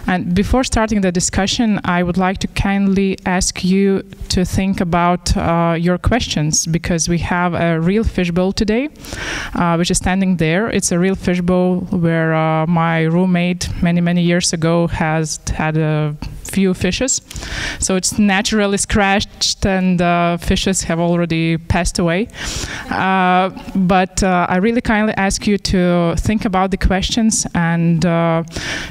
And before starting the discussion, I would like to kindly ask you to think about your questions, because we have a real fishbowl today, which is standing there. It's a real fishbowl where my roommate many years ago has had a few fishes. So it's naturally scratched, and fishes have already passed away. But I really kindly ask you to think about the questions, and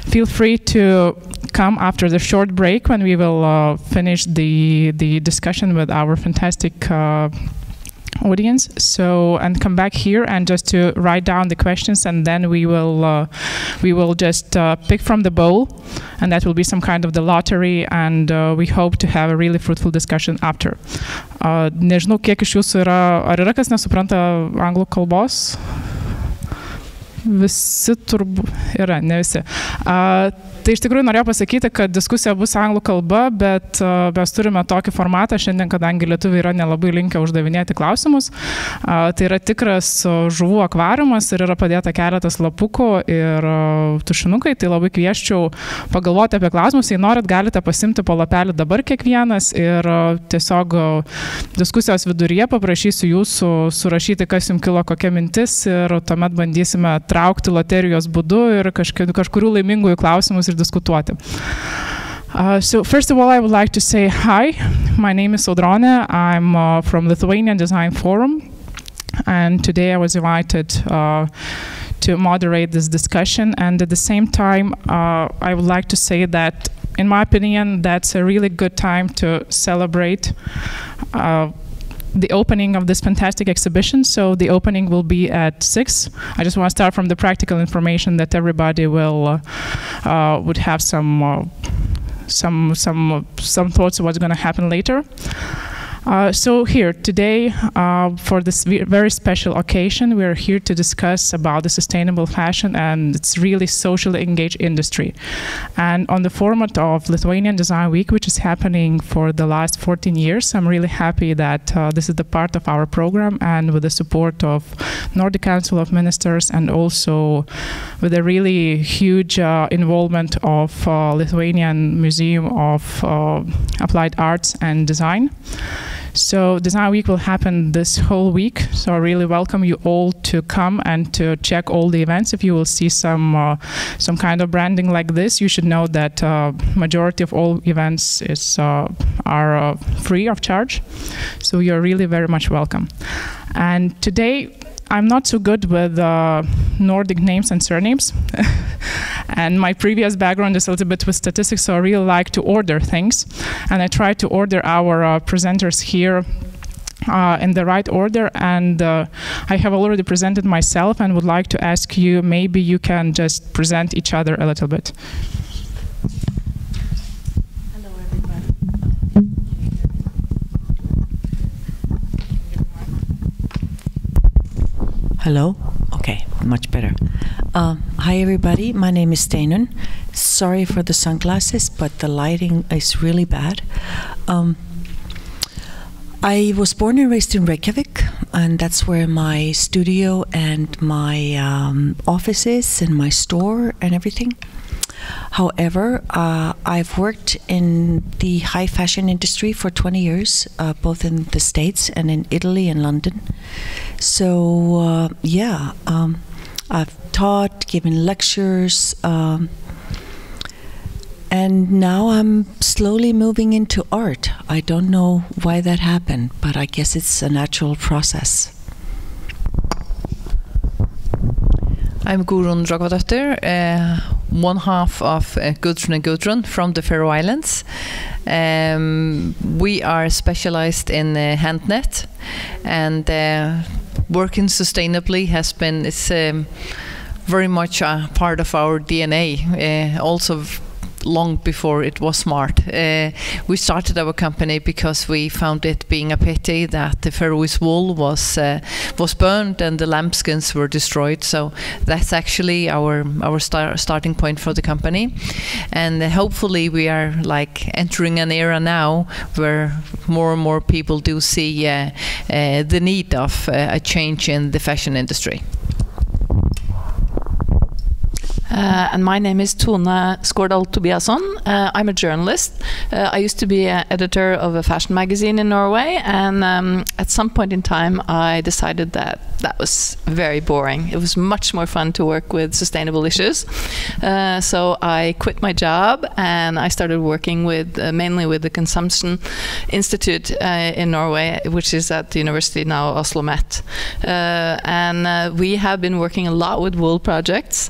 feel free to come after the short break when we will finish the discussion with our fantastic audience. So, and come back here and just to write down the questions, and then we will just pick from the bowl, and that will be some kind of the lottery, and we hope to have a really fruitful discussion after. Nežinau, kiek iš jūsų ar yra kas nesupranta anglų kalbos? Visi turbūt yra, ne visi. Tai iš tikrųjų norėjau pasakyti, kad diskusija bus anglų kalba, bet mes turime tokį formatą šiandien, kadangi lietuviai yra nelabai linkę uždavinėti klausimus. Tai yra tikras žuvų akvariumas ir yra padėta keletas lapukų ir tušinukai, tai labai kvieščiau pagalvoti apie klausimus. Jei norit, galite pasimti po lapelį dabar kiekvienas ir tiesiog diskusijos viduryje paprašysiu jūsų surašyti, kas jums kilo kokia mintis, ir tuomet bandysime traukti loterijos būdu ir kažkurių laimingųjų klausimus ir diskutuoti. So first of all, I would like to say hi. My name is Audronė. I'm from Lithuanian Design Forum, and today I was invited to moderate this discussion. And at the same time, I would like to say that, in my opinion, that's a really good time to celebrate the opening of this fantastic exhibition. So the opening will be at 6. I just want to start from the practical information that everybody will would have some thoughts of what's going to happen later. So here today, for this very special occasion, we're here to discuss about the sustainable fashion and its really socially engaged industry. And on the format of Lithuanian Design Week, which is happening for the last 14 years, I'm really happy that this is the part of our program, and with the support of Nordic Council of Ministers, and also with a really huge involvement of Lithuanian Museum of Applied Arts and Design. So Design Week will happen this whole week, so I really welcome you all to come and to check all the events. If you will see some kind of branding like this, you should know that majority of all events are free of charge, so you're really very much welcome. And today I'm not so good with Nordic names and surnames, and my previous background is a little bit with statistics, so I really like to order things, and I try to order our presenters here in the right order, and I have already presented myself and would like to ask you, maybe you can just present each other a little bit. Hello everybody. Hello? Okay, much better. Hi everybody, my name is Steinunn. Sorry for the sunglasses, but the lighting is really bad. I was born and raised in Reykjavik, and that's where my studio and my office is, and my store and everything. However, I've worked in the high fashion industry for 20 years, both in the States and in Italy and London. So yeah, I've taught, given lectures, and now I'm slowly moving into art. I don't know why that happened, but I guess it's a natural process. I'm Guðrun Rógvadóttir, one half of Guðrun and Guðrun from the Faroe Islands. We are specialized in handnet, and working sustainably has been very much a part of our DNA, also long before it was smart. We started our company because we found it being a pity that the Faroese wool was burned and the lambskins were destroyed. So that's actually our starting point for the company, and hopefully we are like entering an era now where more and more people do see the need of a change in the fashion industry. And my name is Tone Skårdal Tobiasson. I'm a journalist. I used to be an editor of a fashion magazine in Norway, and at some point in time I decided that was very boring. It was much more fun to work with sustainable issues. So I quit my job and I started working with mainly with the Consumption Institute in Norway, which is at the university now, Oslo Met. And we have been working a lot with wool projects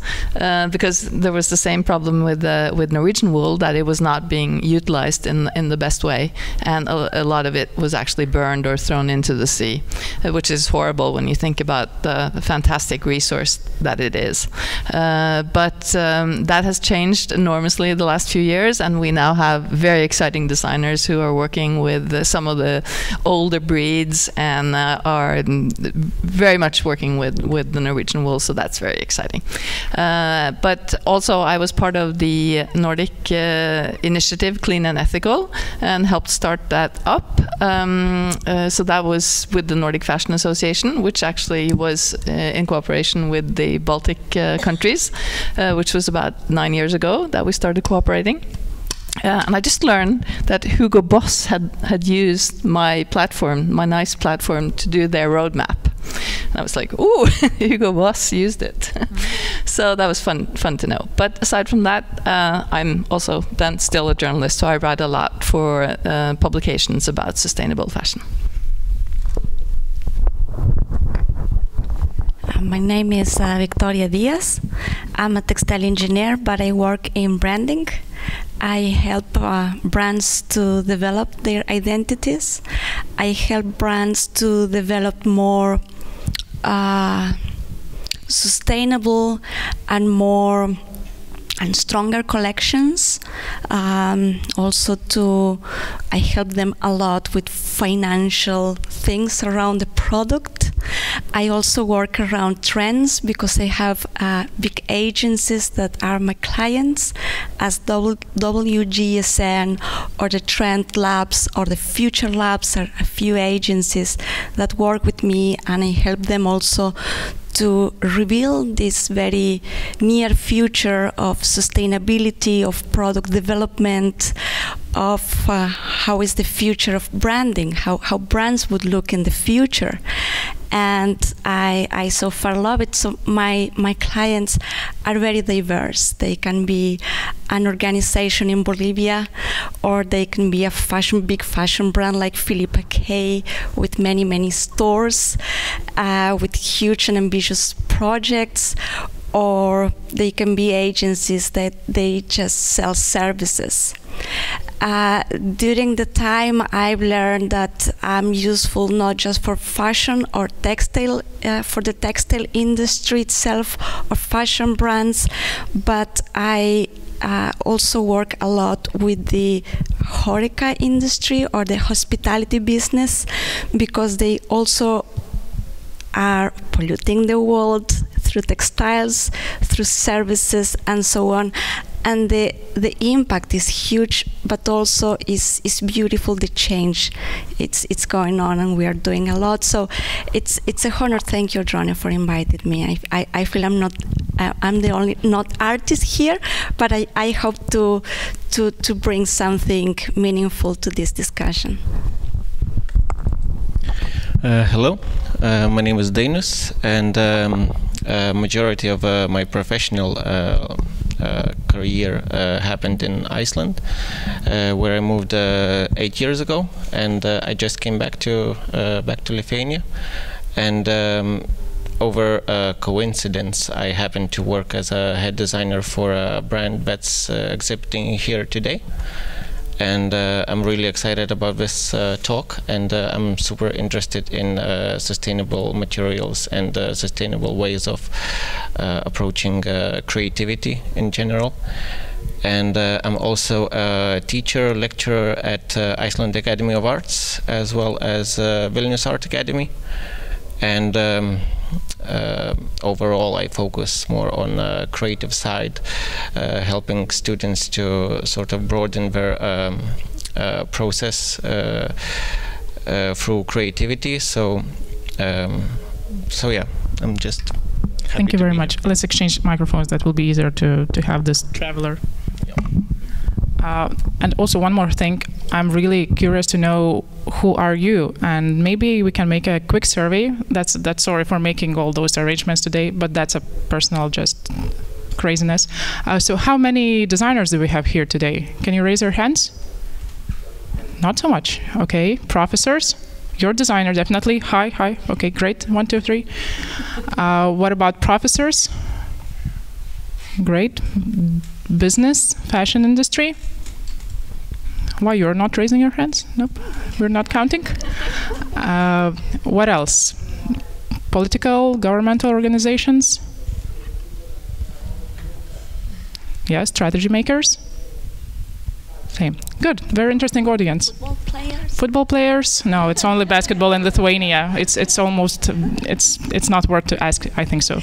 because there was the same problem with Norwegian wool, that it was not being utilized in the best way, and a lot of it was actually burned or thrown into the sea, which is horrible when you think about the fantastic resource that it is. But that has changed enormously the last few years, and we now have very exciting designers who are working with some of the older breeds and are very much working with the Norwegian wool, so that's very exciting. But also I was part of the Nordic initiative Clean and Ethical and helped start that up. So that was with the Nordic Fashion Association, which actually was in cooperation with the Baltic countries, which was about 9 years ago that we started cooperating. And I just learned that Hugo Boss had used my platform, my nice platform, to do their roadmap. And I was like, ooh, Hugo Boss used it. So that was fun to know. But aside from that, I'm also then still a journalist, so I write a lot for publications about sustainable fashion. My name is Victoria Diaz. I'm a textile engineer, but I work in branding. I help brands to develop their identities. I help brands to develop more sustainable and stronger collections. Also I help them a lot with financial things around the product. I also work around trends because I have big agencies that are my clients, as WGSN or the Trend Labs or the Future Labs are a few agencies that work with me, and I help them also to reveal this very near future of sustainability, of product development, of how is the future of branding, how brands would look in the future. And I so far love it. So my clients are very diverse. They can be an organization in Bolivia, or they can be a big fashion brand like Philippa K with many stores, with huge and ambitious projects, or they can be agencies that they just sell services. During the time, I've learned that I'm useful not just for fashion or textile, for the textile industry itself or fashion brands, but I also work a lot with the HoReCa industry or the hospitality business, because they also are polluting the world through textiles, through services, and so on. And the impact is huge, but also is beautiful. The change, it's going on, and we are doing a lot. So it's a honor. Thank you, Audronė, for inviting me. I feel I'm the only not artist here, but I hope to bring something meaningful to this discussion. Hello, my name is Dainius, and majority of my professional career happened in Iceland, where I moved 8 years ago, and I just came back to Lithuania, and over a coincidence I happened to work as a head designer for a brand that's exhibiting here today. And I'm really excited about this talk, and I'm super interested in sustainable materials and sustainable ways of approaching creativity in general. And I'm also a teacher, lecturer at Iceland Academy of Arts, as well as Vilnius Art Academy. And overall I focus more on the creative side, helping students to sort of broaden their process through creativity. So yeah, I'm just Thank you very much. Let's exchange microphones. That will be easier to have this traveler. And also one more thing, I'm really curious to know who are you, and maybe we can make a quick survey. That's sorry for making all those arrangements today, but that's a personal just craziness. So how many designers do we have here today? Can you raise your hands? Not so much. Okay, professors? You're a designer, definitely. Hi. Okay, great. 1, 2, 3. What about professors? Great. Business, fashion industry? Why, you're not raising your hands? Nope, we're not counting. What else? Political, governmental organizations? Yes, strategy makers? Same. Good, very interesting audience. Football players? Football players? No, it's only basketball in Lithuania. It's almost, it's not worth to ask, I think so.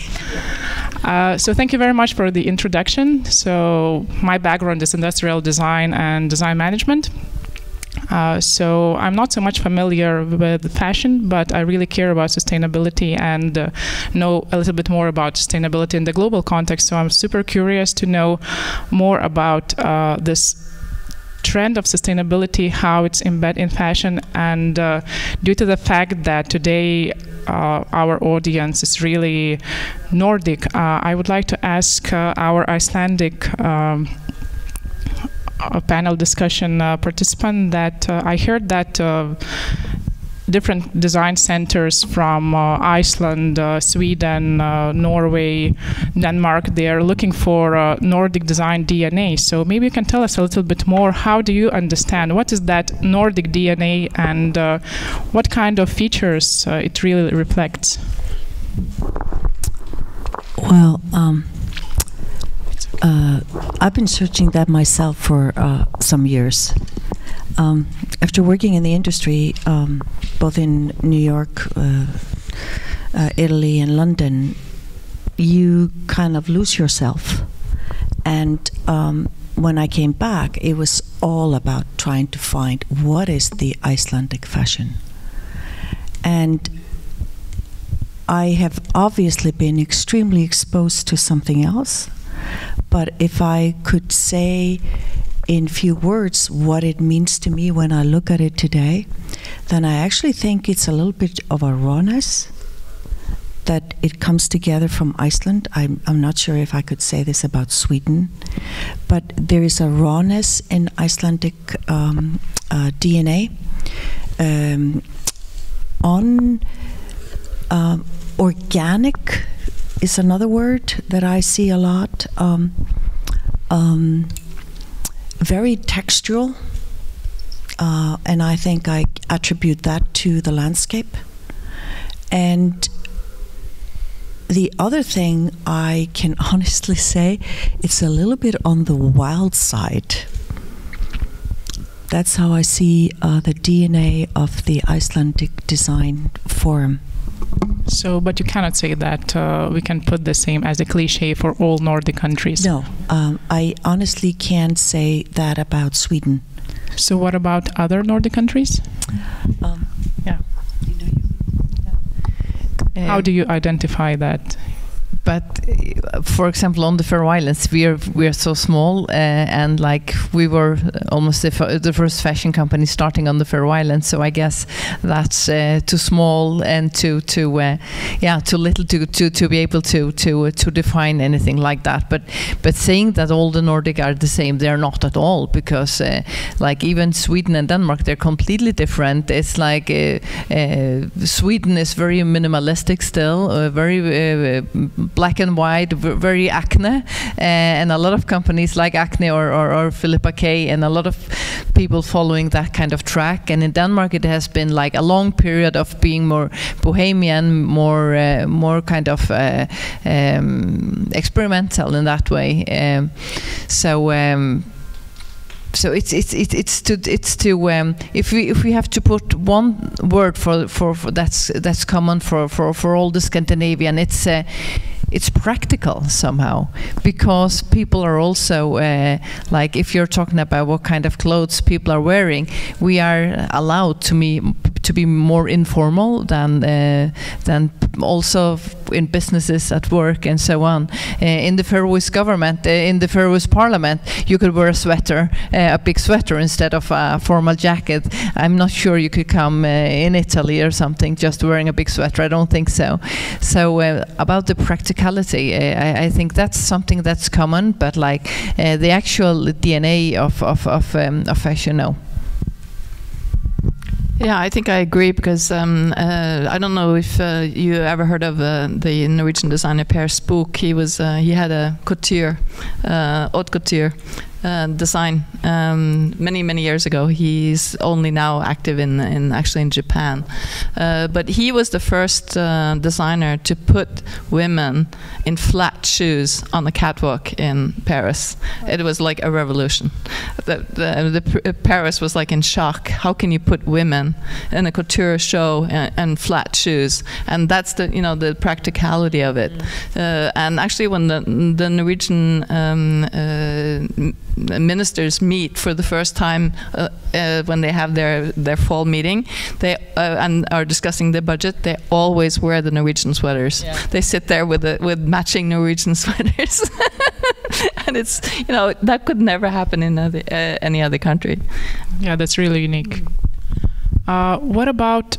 So thank you very much for the introduction. So my background is industrial design and design management. So I'm not so much familiar with fashion, but I really care about sustainability and know a little bit more about sustainability in the global context. So I'm super curious to know more about this trend of sustainability, how it's embedded in fashion, and due to the fact that today our audience is really Nordic, I would like to ask our Icelandic panel discussion participant that I heard that different design centers from Iceland, Sweden, Norway, Denmark, they are looking for Nordic design DNA. So maybe you can tell us a little bit more. How do you understand? What is that Nordic DNA, and what kind of features it really reflects? Well, I've been searching that myself for some years. After working in the industry, both in New York, Italy, and London, you kind of lose yourself. And when I came back, it was all about trying to find what is the Icelandic fashion. And I have obviously been extremely exposed to something else. But if I could say in few words what it means to me when I look at it today, then I actually think it's a little bit of a rawness, that it comes together from Iceland. I'm not sure if I could say this about Sweden, but there is a rawness in Icelandic DNA. Organic is another word that I see a lot. Very textural, and I think I attribute that to the landscape. And the other thing I can honestly say, it's a little bit on the wild side. That's how I see the DNA of the Icelandic design form. So, but you cannot say that we can put the same as a cliche for all Nordic countries. No, I honestly can't say that about Sweden. So what about other Nordic countries? Yeah. How do you identify that? But for example, on the Faroe Islands, we are so small, and like we were almost the first fashion company starting on the Faroe Islands. So I guess that's too small and too little to be able to define anything like that. But saying that all the Nordic are the same, they're not at all, because like even Sweden and Denmark, they're completely different. It's like Sweden is very minimalistic still, very black and white, very Acne, and a lot of companies like Acne or Philippa K, and a lot of people following that kind of track. And in Denmark, it has been like a long period of being more bohemian, more kind of experimental in that way. So it's to if we have to put one word for that's common for all the Scandinavian, it's practical somehow, because people are also like, if you're talking about what kind of clothes people are wearing, we are allowed to to be more informal than also in businesses at work and so on. In the Faroese government, in the Faroese parliament, you could wear a sweater, a big sweater instead of a formal jacket. I'm not sure you could come in Italy or something just wearing a big sweater. I don't think so. So about the practicality, I think that's something that's common, but like the actual DNA of fashion, no. Yeah, I think I agree, because I don't know if you ever heard of the Norwegian designer Per Spook. He had a couture, haute couture design many years ago. He's only now active actually in Japan, but he was the first designer to put women in flat shoes on the catwalk in Paris. It was like a revolution. Paris was like in shock. How can you put women in a couture show and flat shoes? And that's the practicality of it. And actually, when the Norwegian ministers meet for the first time when they have their fall meeting, they and are discussing the budget, they always wear the Norwegian sweaters. Yeah. They sit there with matching Norwegian sweaters. And it's, that could never happen in any other country. Yeah, that's really unique. What about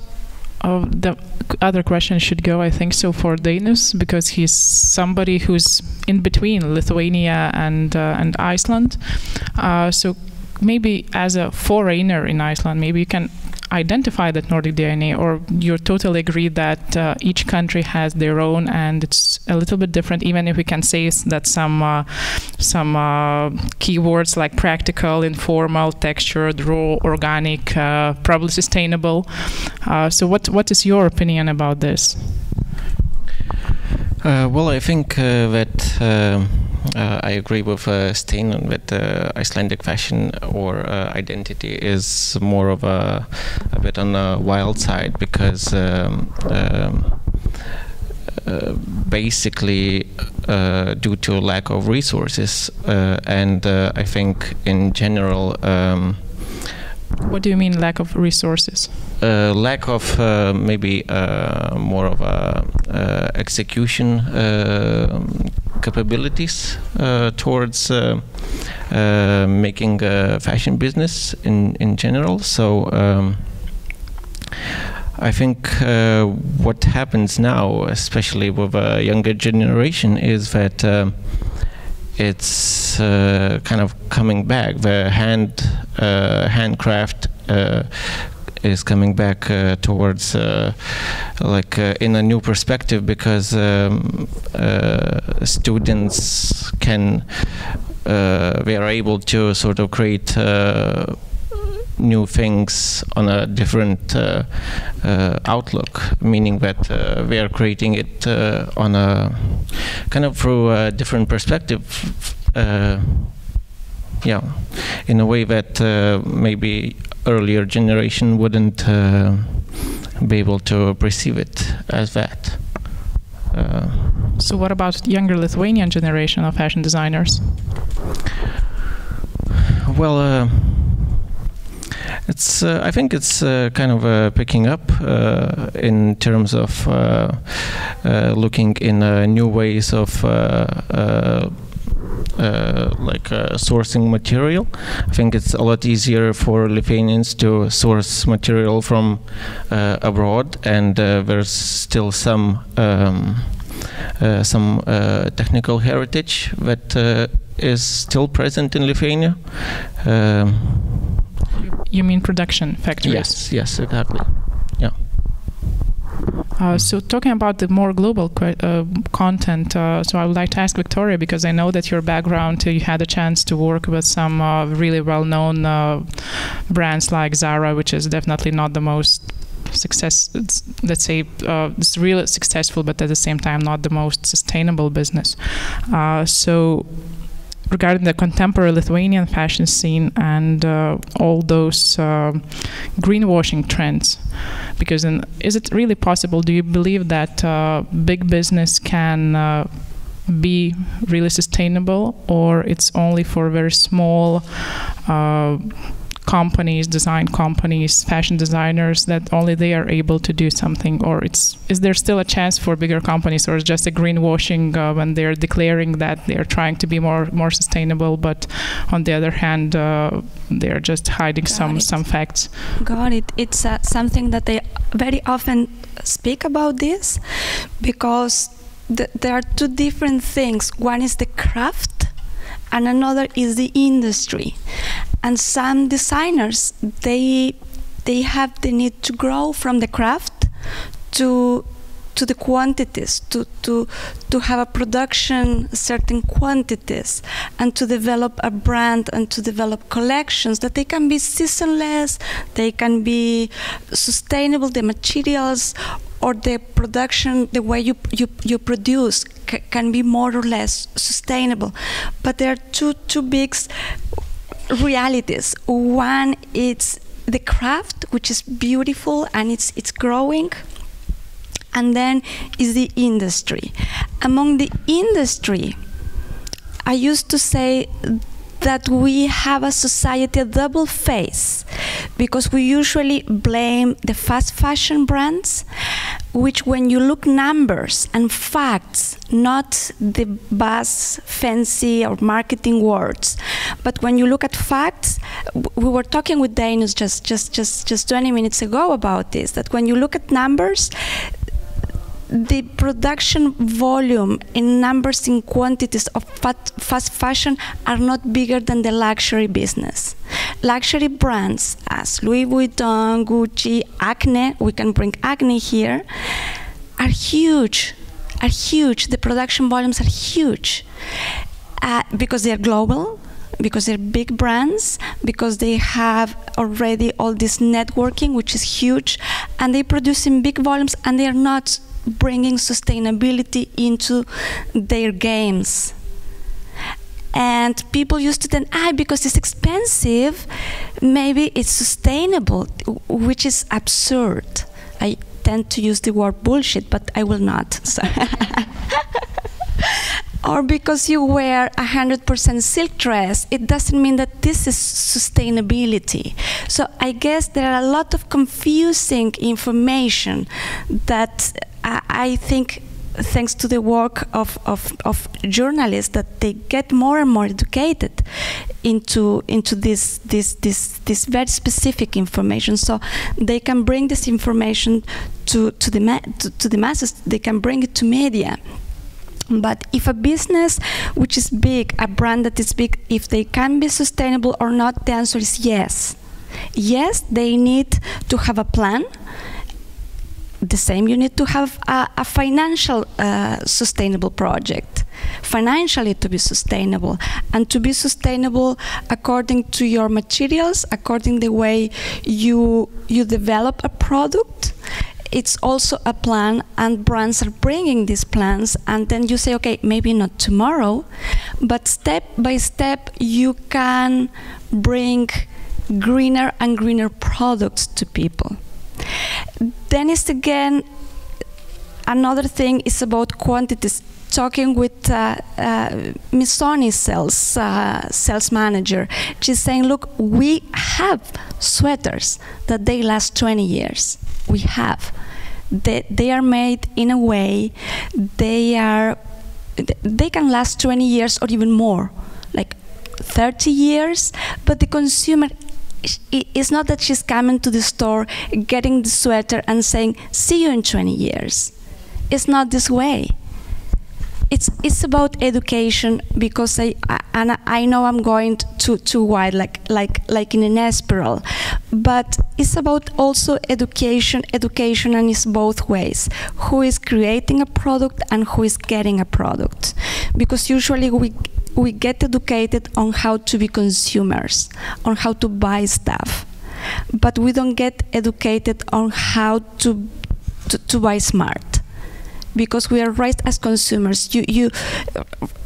the other question should go, I think, so for Dainius, because he's somebody who's in between Lithuania and Iceland. So maybe as a foreigner in Iceland, maybe you can identify that Nordic DNA, or you totally agree that each country has their own and it's a little bit different, even if we can say that some keywords like practical, informal, textured, raw, organic, probably sustainable. So what is your opinion about this? Well, I think that I agree with Steinunn that Icelandic fashion or identity is more of a bit on the wild side, because basically due to lack of resources, and I think in general. What do you mean lack of resources? Lack of maybe more of a execution capabilities towards making a fashion business in general. So I think what happens now, especially with a younger generation, is that it's kind of coming back. The handcraft is coming back towards like in a new perspective, because students can they are able to sort of create new things on a different outlook, meaning that we are creating it on a kind of through a different perspective, yeah, in a way that maybe earlier generation wouldn't be able to perceive it as that. So what about younger Lithuanian generation of fashion designers? Well, it's I think it's kind of picking up in terms of looking in new ways of sourcing material. I think it's a lot easier for Lithuanians to source material from abroad, and there's still some technical heritage that is still present in Lithuania. You mean production factories? Yes, exactly. Yeah. So talking about the more global content, so I would like to ask Victoria, because I know that your background, you had a chance to work with some really well-known brands like Zara, which is definitely not the most let's say it's really successful, but at the same time not the most sustainable business. So regarding the contemporary Lithuanian fashion scene and all those greenwashing trends, because is it really possible, do you believe that big business can be really sustainable, or it's only for very small companies, design companies, fashion designers, that only they are able to do something? Or is there still a chance for bigger companies, or is just a greenwashing when they're declaring that they're trying to be more sustainable, but on the other hand they're just hiding some facts? Got it. It's something that they very often speak about this, because there are two different things. One is the craft and another is the industry. And some designers, they have the need to grow from the craft to the quantities, to have a production, certain quantities, and to develop a brand and to develop collections that they can be seasonless, they can be sustainable, the materials or the production, the way you produce can be more or less sustainable. But there are two big realities. One is the craft, which is beautiful and it's growing. And then is the industry. Among the industry, I used to say that we have a society, a double face, because we usually blame the fast fashion brands, which when you look numbers and facts, not the buzz, fancy or marketing words, but when you look at facts, we were talking with Dainius just 20 minutes ago about this, that when you look at numbers, the production volume in numbers, in quantities of fast fashion are not bigger than the luxury business. Luxury brands as Louis Vuitton, Gucci, Acne, we can bring Acne here, are huge. The production volumes are huge because they are global, because they're big brands, because they have already all this networking, which is huge, and they produce in big volumes, and they are not bringing sustainability into their games. And people used to think, because it's expensive, maybe it's sustainable, which is absurd. I tend to use the word bullshit, but I will not. Or because you wear 100% silk dress, it doesn't mean that this is sustainability. So I guess there are a lot of confusing information that I think, thanks to the work of journalists, that they get more and more educated into this very specific information, so they can bring this information to the masses. They can bring it to media. But if a business which is big, a brand that is big, if they can be sustainable or not, the answer is yes. Yes, they need to have a plan. The same, you need to have a financial sustainable project, financially to be sustainable, and to be sustainable according to your materials, according the way you develop a product. It's also a plan, and brands are bringing these plans, and then you say, okay, maybe not tomorrow, but step by step you can bring greener and greener products to people. Then it's again, another thing is about quantities. Talking with Missoni's sales manager, she's saying, look, we have sweaters that they last 20 years. We have. They are made in a way, they can last 20 years or even more, like 30 years, but the consumer, it's not that she's coming to the store, getting the sweater and saying, see you in 20 years. It's not this way. It's about education, because I know I'm going too wide, like in an spiral, but it's about also education, and it's both ways. Who is creating a product and who is getting a product? Because usually we get educated on how to be consumers, on how to buy stuff, but we don't get educated on how to buy smart. Because we are raised as consumers. You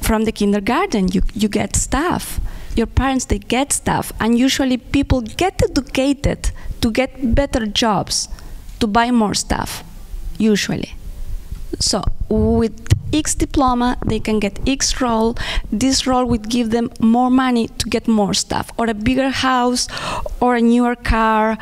from the kindergarten, you get stuff. Your parents, they get stuff. And usually people get educated to get better jobs, to buy more stuff, usually. So with X diploma, they can get X role. This role would give them more money to get more stuff, or a bigger house, or a newer car,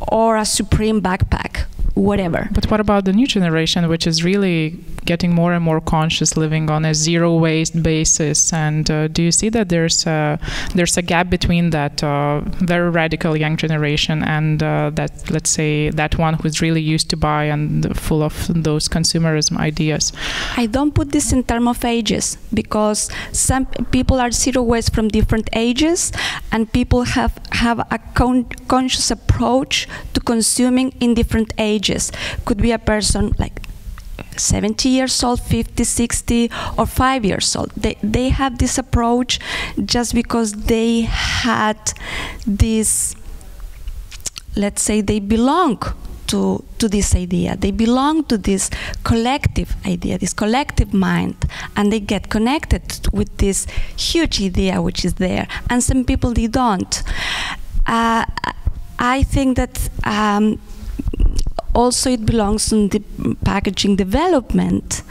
or a Supreme backpack, whatever. But what about the new generation, which is really getting more and more conscious, living on a zero waste basis? And do you see that there's a gap between that very radical young generation and that, let's say, that one who's really used to buy and full of those consumerism ideas? I don't put this in terms of ages, because some people are zero waste from different ages, and people have a conscious approach to consuming in different ages. Could be a person like 70 years old, 50, 60, or 5 years old. They have this approach just because they had this, let's say, they belong to this idea. They belong to this collective idea, this collective mind, and they get connected with this huge idea which is there. And some people, they don't. I think that also it belongs in the packaging development,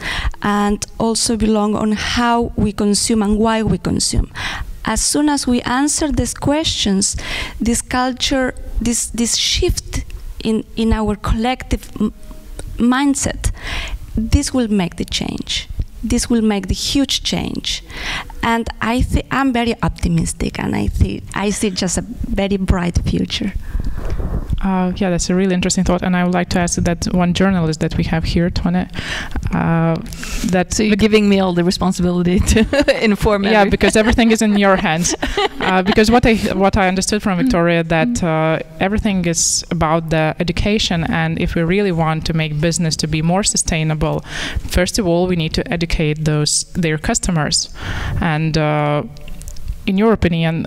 and also belong on how we consume and why we consume. As soon as we answer these questions, this culture, this shift in our collective mindset, this will make the change. This will make the huge change. And I'm very optimistic, and I see just a very bright future. Yeah, that's a really interesting thought, and I would like to ask that one journalist that we have here, Tone. So you're giving me all the responsibility to inform. Yeah, because everything is in your hands. Because what I understood from Victoria, that everything is about the education, and if we really want to make business to be more sustainable, first of all, we need to educate their customers. And in your opinion,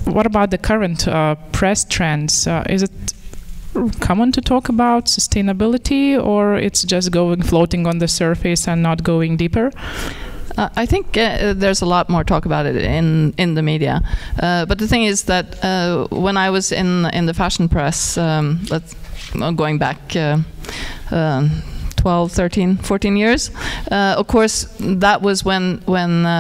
what about the current press trends? Is it common to talk about sustainability, or it's just floating on the surface and not going deeper? I think there's a lot more talk about it in the media. But the thing is that when I was in the fashion press, going back 12, 13, 14 years. Of course, that was when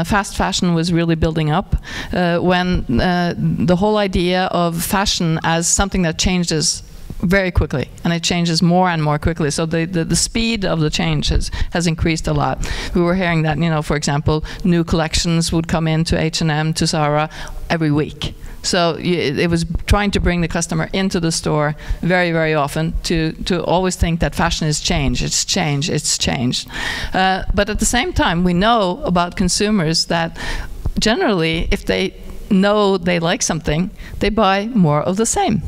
fast fashion was really building up, when the whole idea of fashion as something that changes very quickly, and it changes more and more quickly. So the speed of the change has increased a lot. We were hearing that, for example, new collections would come into H&M, to Zara every week. So it was trying to bring the customer into the store very, very often to always think that fashion is change, it's change, it's changed. But at the same time, we know about consumers that generally, if they know they like something, they buy more of the same.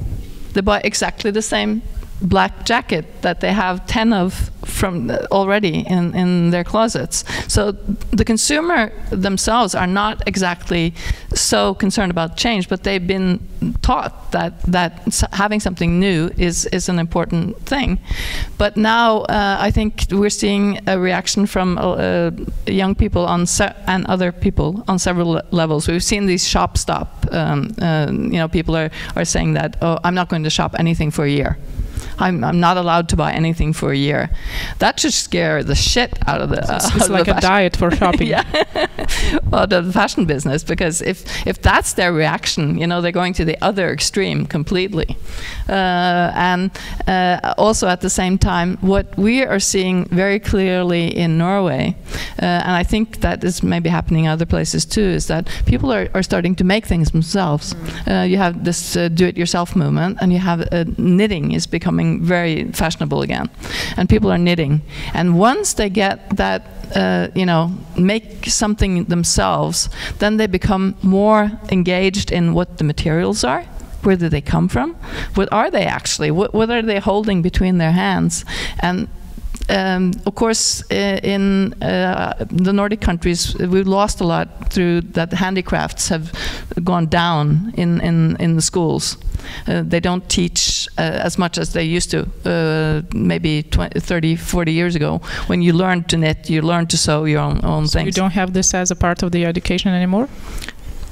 They buy exactly the same black jacket that they have 10 of from already in their closets. So the consumer themselves are not exactly so concerned about change, but they've been taught that having something new is an important thing. But now I think we're seeing a reaction from young people and other people on several levels. We've seen these shop stop. People are saying that, oh, I'm not going to shop anything for a year. I'm not allowed to buy anything for a year. That should scare the shit out of the it's like a diet for shopping. Yeah. Well, the fashion business, because if that's their reaction, they're going to the other extreme completely. And also at the same time, what we are seeing very clearly in Norway, and I think that is maybe happening in other places too, is that people are starting to make things themselves. You have this do-it-yourself movement, and you have knitting is becoming very fashionable again, and people are knitting. And once they get that, make something themselves, then they become more engaged in what the materials are. Where do they come from? What are they actually? What are they holding between their hands? And of course, in the Nordic countries, we've lost a lot through that. handicrafts have gone down in the schools. They don't teach as much as they used to, maybe 20, 30, 40 years ago. When you learned to knit, you learned to sew your own things. So you don't have this as a part of the education anymore?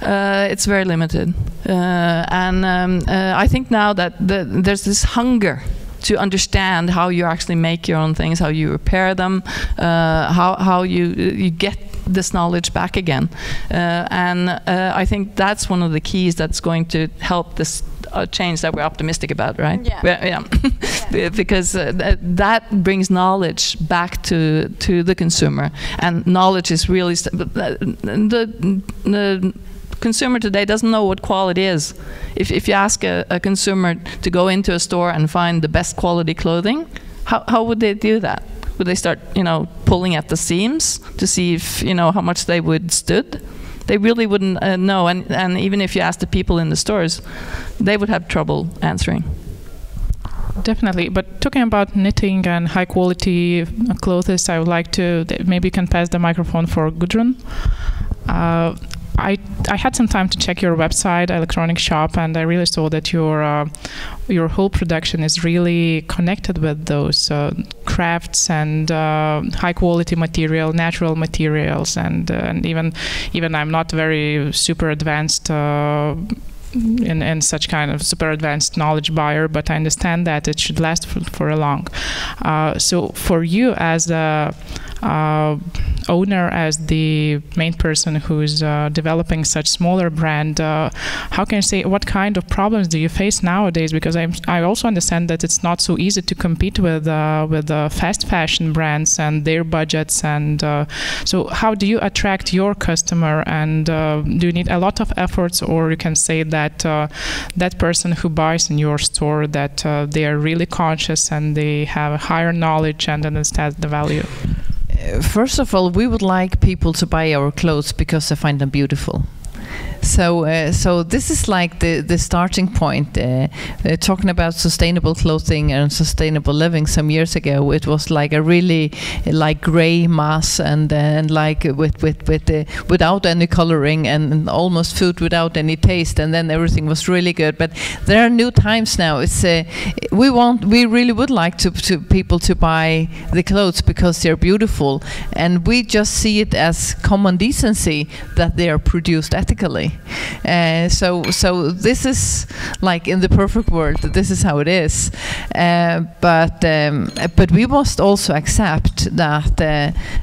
It's very limited. And I think now that there's this hunger to understand how you actually make your own things, how you repair them, how you get this knowledge back again. And I think that's one of the keys that's going to help this change that we're optimistic about, right? Yeah. Because that brings knowledge back to the consumer, and knowledge is really the consumer today doesn't know what quality is. If you ask a consumer to go into a store and find the best quality clothing, how would they do that? Would they start, pulling at the seams to see if, how much they would stood? They really wouldn't know, and even if you ask the people in the stores, they would have trouble answering. Definitely, but talking about knitting and high quality clothes, I would like to, maybe you can pass the microphone for Guðrun. I had some time to check your website, electronic shop, and I really saw that your whole production is really connected with those crafts and high quality material, natural materials, and even I'm not very super advanced in such kind of super advanced knowledge buyer, but I understand that it should last for a long. So for you as a owner, as the main person who's developing such smaller brand, how can you say, what kind of problems do you face nowadays? Because I also understand that it's not so easy to compete with fast fashion brands and their budgets, and so how do you attract your customer, and do you need a lot of efforts, or you can say that that person who buys in your store, that they are really conscious and they have a higher knowledge and understand the value? First of all, we would like people to buy our clothes because they find them beautiful. So this is like the starting point. Talking about sustainable clothing and sustainable living some years ago, it was like a really like gray mass and like without any coloring and almost food without any taste, and then everything was really good. But there are new times now. It's we really would like to people to buy the clothes because they're beautiful, and we just see it as common decency that they are produced ethically. So this is like in the perfect world, this is how it is. But we must also accept that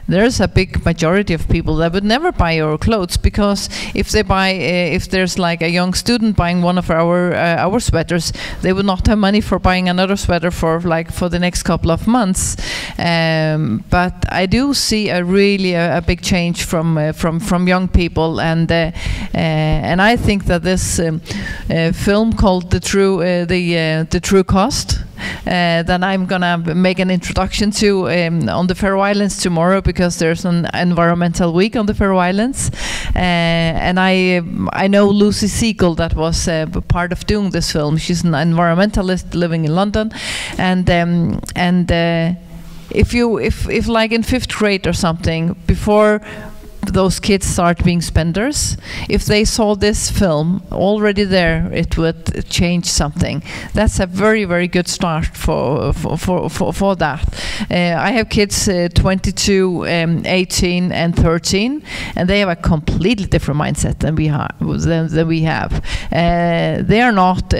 there's a big majority of people that would never buy our clothes, because if they buy, if there's like a young student buying one of our sweaters, they would not have money for buying another sweater for the next couple of months. But I do see a really a big change from young people, and I think that this film called The True Cost, that I'm gonna make an introduction to on the Faroe Islands tomorrow, because there's an environmental week on the Faroe Islands, and I know Lucy Siegel, that was part of doing this film. She's an environmentalist living in London, and if like in 5th grade or something, before those kids start being spenders, if they saw this film already there, it would change something. That's a very, very good start for that. I have kids 22, 18 and 13, and they have a completely different mindset than we have. They are not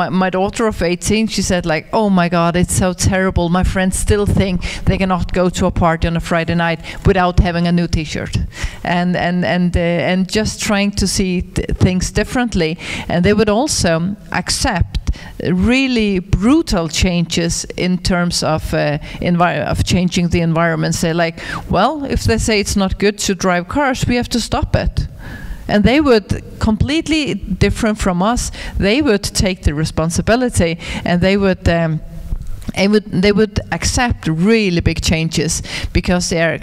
my daughter of 18, she said like, oh my god, it's so terrible, my friends still think they cannot go to a party on a Friday night without having a new t-shirt, and just trying to see things differently. And they would also accept really brutal changes in terms of changing the environment. Say like, well, if they say it's not good to drive cars, we have to stop it. And they would, completely different from us, they would take the responsibility, and they would accept really big changes, because they are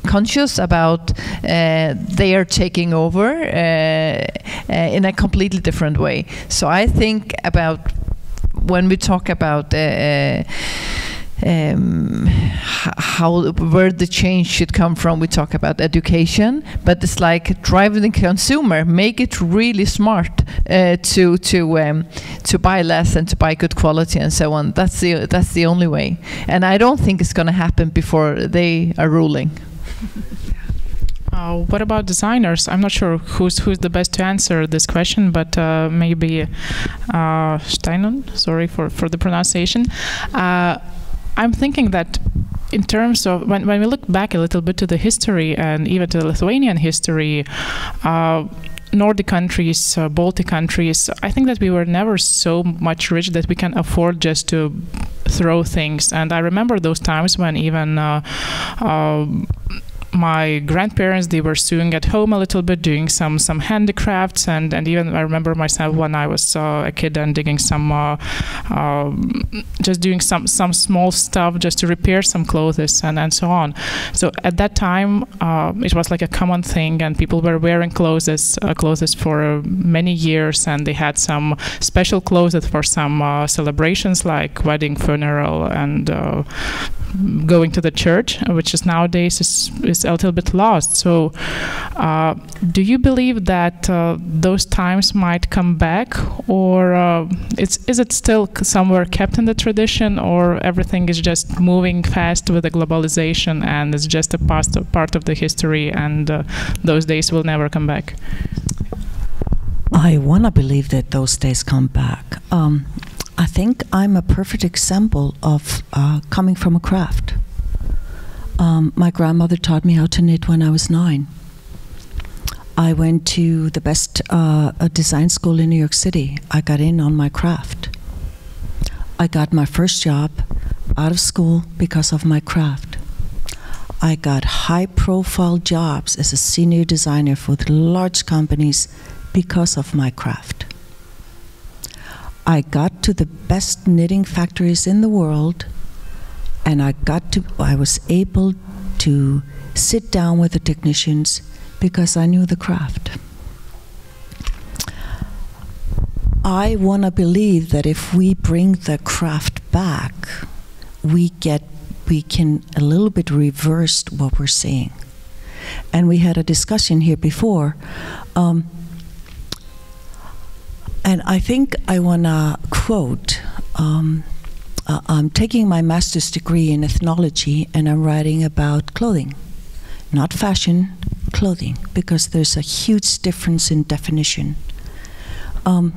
conscious about they are taking over in a completely different way. So I think about when we talk about where the change should come from, we talk about education, but it's like driving the consumer, make it really smart to buy less and to buy good quality and so on. That's the only way, and I don't think it's going to happen before they are ruling. What about designers? I'm not sure who's the best to answer this question, but maybe Steinunn, sorry for the pronunciation. I'm thinking that in terms of, when we look back a little bit to the history and even to the Lithuanian history, Nordic countries, Baltic countries, I think that we were never so much rich that we can afford just to throw things. And I remember those times when even my grandparents, they were sewing at home a little bit, doing some handicrafts, and even I remember myself when I was a kid and digging some, just doing some small stuff just to repair some clothes and so on. So at that time, it was like a common thing, and people were wearing clothes for many years, and they had some special clothes for some celebrations like wedding, funeral, and going to the church, which is nowadays is a little bit lost. So do you believe that those times might come back, or is it still somewhere kept in the tradition, or everything is just moving fast with the globalization and it's just a part of the history, and those days will never come back? I want to believe that those days come back. I think I'm a perfect example of coming from a craft. My grandmother taught me how to knit when I was 9. I went to the best design school in New York City. I got in on my craft. I got my first job out of school because of my craft. I got high-profile jobs as a senior designer for the large companies because of my craft. I got to the best knitting factories in the world, and I was able to sit down with the technicians because I knew the craft. I want to believe that if we bring the craft back, we can a little bit reverse what we're seeing. And we had a discussion here before. And I think I want to quote, I'm taking my master's degree in ethnology, and I'm writing about clothing. Not fashion, clothing, because there's a huge difference in definition. And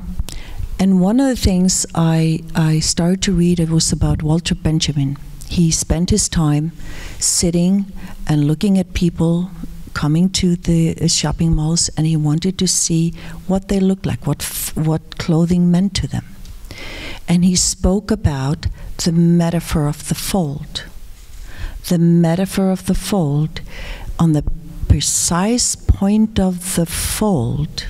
one of the things I started to read, it was about Walter Benjamin. He spent his time sitting and looking at people coming to the shopping malls, and he wanted to see what they looked like, what clothing meant to them. And he spoke about the metaphor of the fold. The metaphor of the fold, on the precise point of the fold,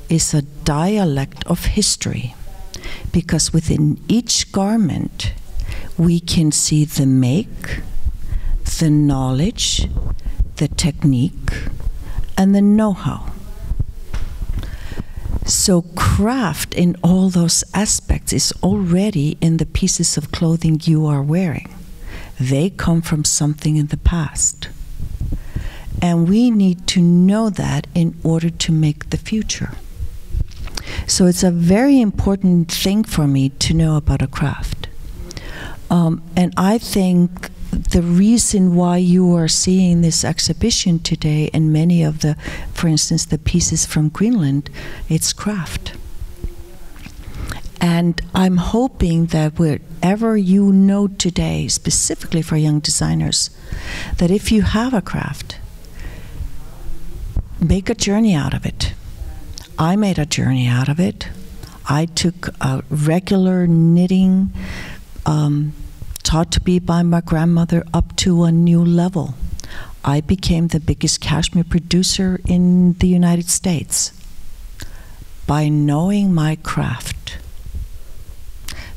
is a dialect of history, because within each garment we can see the make, the knowledge, the technique, and the know-how. So craft in all those aspects is already in the pieces of clothing you are wearing. They come from something in the past. And we need to know that in order to make the future. So it's a very important thing for me to know about a craft. And I think the reason why you are seeing this exhibition today and many of the, for instance, the pieces from Greenland, it's craft. And I'm hoping that wherever you know today, specifically for young designers, that if you have a craft, make a journey out of it. I made a journey out of it. I took a regular knitting, taught to be by my grandmother, up to a new level. I became the biggest cashmere producer in the United States by knowing my craft.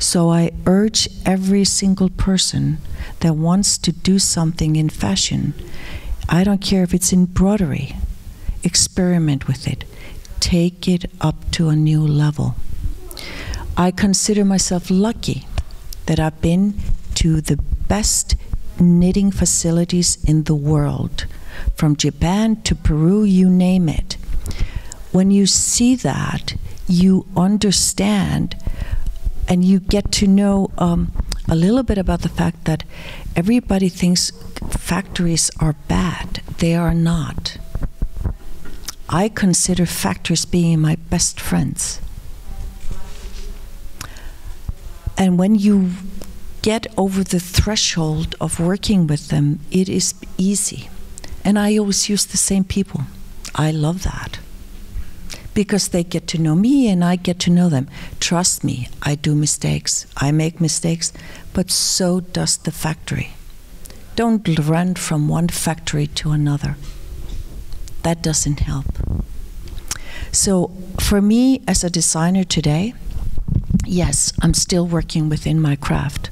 So I urge every single person that wants to do something in fashion, I don't care if it's embroidery, experiment with it. Take it up to a new level. I consider myself lucky that I've been to the best knitting facilities in the world, from Japan to Peru, you name it. When you see that, you understand and you get to know a little bit about the fact that everybody thinks factories are bad. They are not. I consider factories being my best friends. And when you get over the threshold of working with them, it is easy. And I always use the same people. I love that. Because they get to know me and I get to know them. Trust me, I do mistakes. I make mistakes, but so does the factory. Don't run from one factory to another. That doesn't help. So for me as a designer today, yes, I'm still working within my craft.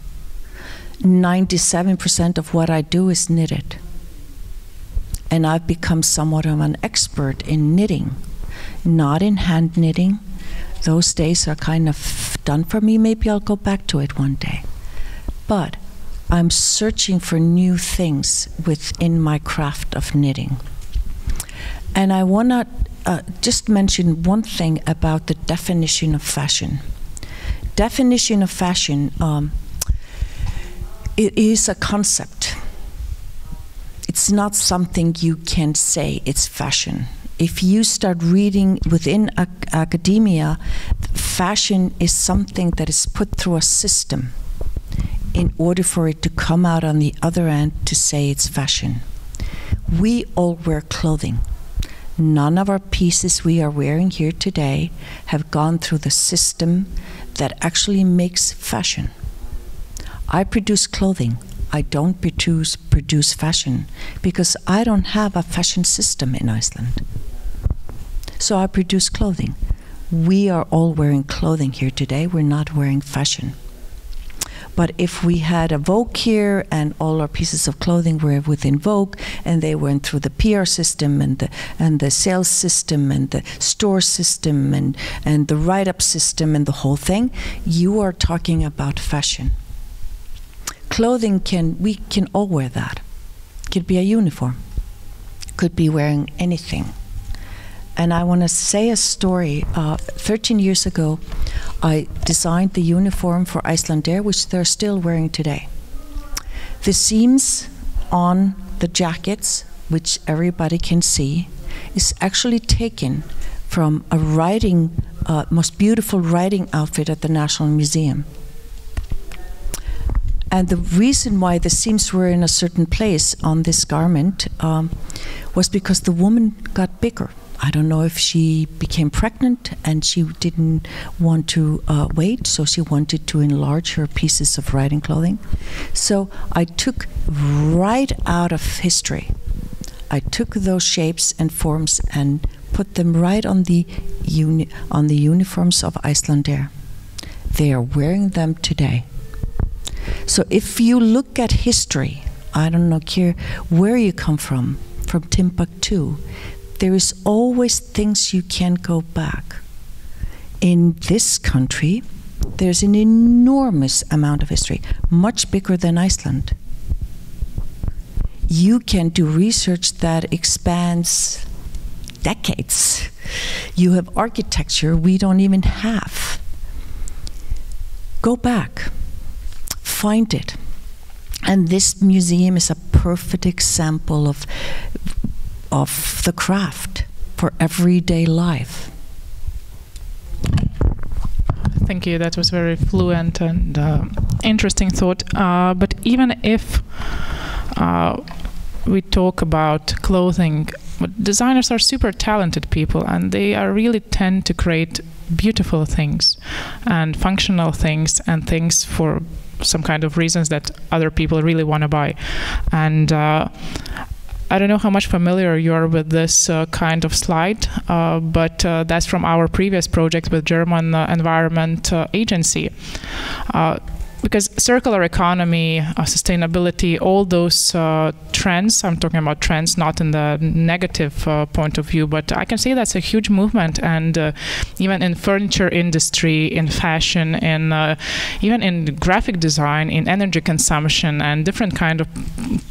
97% of what I do is knitted. And I've become somewhat of an expert in knitting, not in hand knitting. Those days are kind of done for me. Maybe I'll go back to it one day. But I'm searching for new things within my craft of knitting. And I want to just mention one thing about the definition of fashion. Definition of fashion, it is a concept. It's not something you can say it's fashion. If you start reading within academia, fashion is something that is put through a system in order for it to come out on the other end to say it's fashion. We all wear clothing. None of our pieces we are wearing here today have gone through the system that actually makes fashion. I produce clothing. I don't produce fashion because I don't have a fashion system in Iceland. So I produce clothing. We are all wearing clothing here today. We're not wearing fashion. But if we had a Vogue here and all our pieces of clothing were within Vogue and they went through the PR system and the sales system and the store system and the write-up system and the whole thing, you are talking about fashion. Clothing we can all wear that. Could be a uniform. Could be wearing anything. And I want to say a story. 13 years ago, I designed the uniform for Islandija, which they're still wearing today. The seams on the jackets, which everybody can see, is actually taken from a most beautiful riding outfit at the National Museum. And the reason why the seams were in a certain place on this garment was because the woman got bigger. I don't know if she became pregnant and she didn't want to wait, so she wanted to enlarge her pieces of riding clothing. So I took right out of history. I took those shapes and forms and put them right on the uniforms of Islandija. They are wearing them today. So if you look at history, I don't care where you come from Timbuktu, there is always things you can go back. In this country, there's an enormous amount of history, much bigger than Iceland. You can do research that expands decades. You have architecture we don't even have. Go back, find it. And this museum is a perfect example of the craft for everyday life. Thank you. That was very fluent and interesting thought. But even if we talk about clothing, designers are super talented people, and they really tend to create beautiful things and functional things and things for some kind of reasons that other people really want to buy. And I don't know how much familiar you are with this kind of slide, but that's from our previous project with German Environment Agency. Because circular economy, sustainability, all those trends, I'm talking about trends not in the negative point of view, but I can say that's a huge movement. And even in furniture industry, in fashion, even in graphic design, in energy consumption and different kind of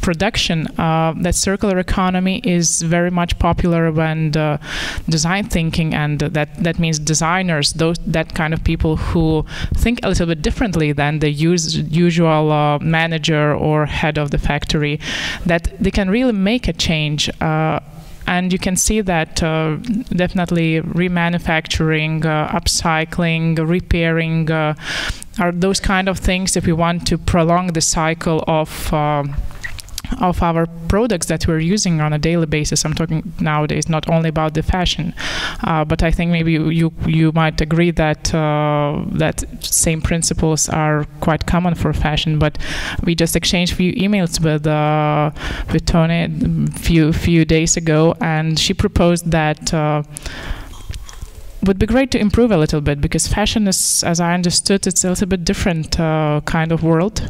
production, that circular economy is very much popular when design thinking, and that means designers, that kind of people who think a little bit differently than the usual manager or head of the factory, that they can really make a change. And you can see that definitely remanufacturing, upcycling, repairing are those kind of things if we want to prolong the cycle of our products that we're using on a daily basis. I'm talking nowadays not only about the fashion, but I think maybe you might agree that that same principles are quite common for fashion. But we just exchanged a few emails with Tony few days ago, and she proposed that would be great to improve a little bit, because fashion is, as I understood, it's a little bit different kind of world.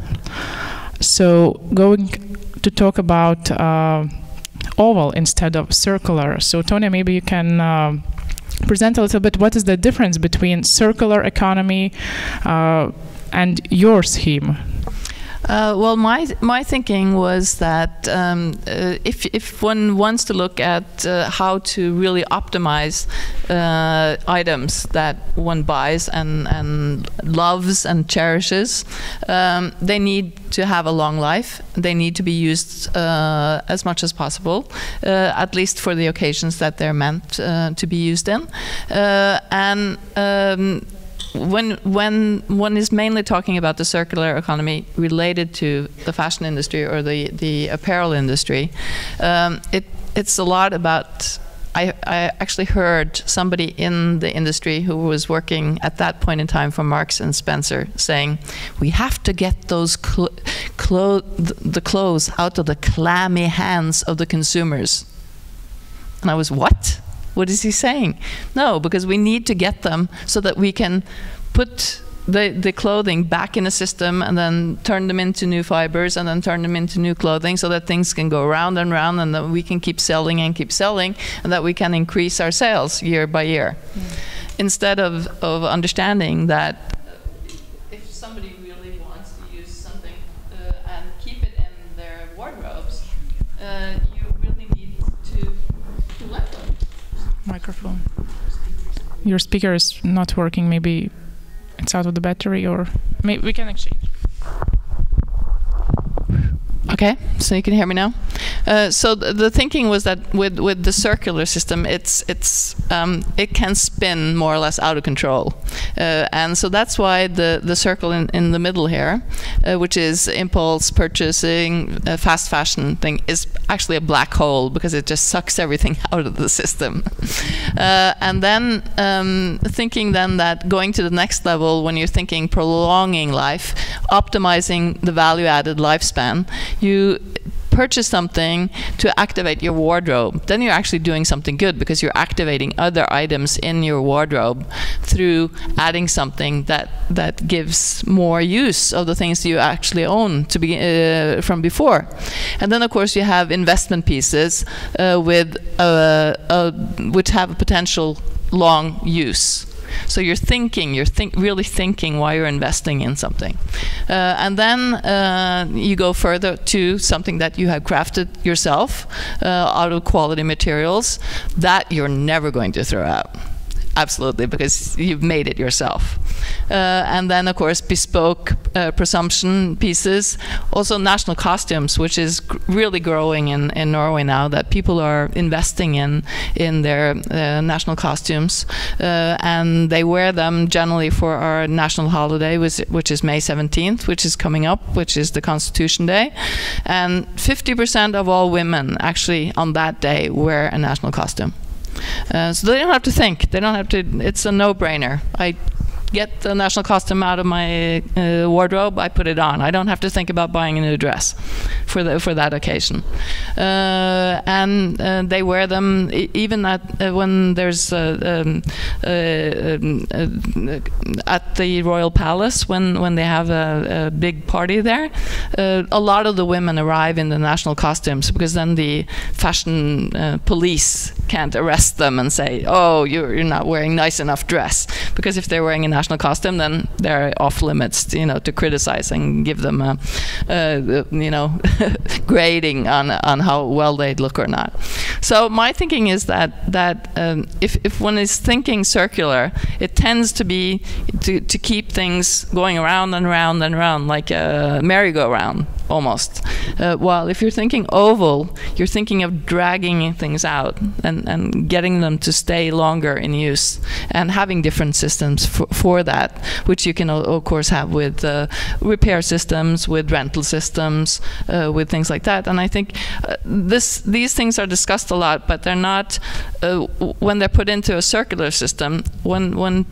So going to talk about oval instead of circular. So Tony, maybe you can present a little bit what is the difference between circular economy and your scheme. Well, my thinking was that if one wants to look at how to really optimize items that one buys and loves and cherishes, they need to have a long life. They need to be used as much as possible, at least for the occasions that they're meant to be used in. When one is mainly talking about the circular economy related to the fashion industry or the apparel industry, it's a lot about. I actually heard somebody in the industry who was working at that point in time for Marks and Spencer saying, "We have to get those the clothes out of the clammy hands of the consumers." And I was, what? What is he saying? No, because we need to get them so that we can put the clothing back in a system and then turn them into new fibers and then turn them into new clothing, so that things can go round and round, and that we can keep selling and keep selling, and that we can increase our sales year by year. Instead of understanding that if somebody really wants to use something and keep it in their wardrobes, you really need to let them. Microphone. Your speaker is not working. Maybe it's out of the battery, or maybe we can exchange. Okay, so you can hear me now. So the thinking was that with the circular system, it can spin more or less out of control, and so that's why the circle in the middle here, which is impulse purchasing, fast fashion thing, is actually a black hole, because it just sucks everything out of the system. And then thinking then that going to the next level, when you're thinking prolonging life, optimizing the value-added lifespan, you purchase something to activate your wardrobe. Then you're actually doing something good, because you're activating other items in your wardrobe through adding something that gives more use of the things you actually own to be from before. And then of course you have investment pieces which have a potential long use. So you're really thinking while you're investing in something. And then you go further to something that you have crafted yourself out of quality materials that you're never going to throw out. Absolutely, because you've made it yourself. And then, of course, bespoke presumption pieces. Also national costumes, which is really growing in Norway now, that people are investing in their national costumes. And they wear them generally for our national holiday, which is May 17th, which is coming up, which is the Constitution Day. And 50% of all women actually on that day wear a national costume. So they don't have to think. They don't have to. It's a no-brainer. I get the national costume out of my wardrobe. I put it on. I don't have to think about buying a new dress for that occasion. And they wear them even when there's at the Royal Palace, when they have a big party there. A lot of the women arrive in the national costumes, because then the fashion police can't arrest them and say, "Oh, you're not wearing nice enough dress," because if they're wearing a national costume, then they're off limits, to criticize and give them a, grading on how well they look or not. So my thinking is that if one is thinking circular, it tends to be to keep things going around and around and around, like a merry-go-round almost. While if you're thinking oval, you're thinking of dragging things out and getting them to stay longer in use, and having different systems for that, which you can of course have with repair systems, with rental systems, with things like that. And I think these things are discussed a lot, but they're not, when they're put into a circular system, one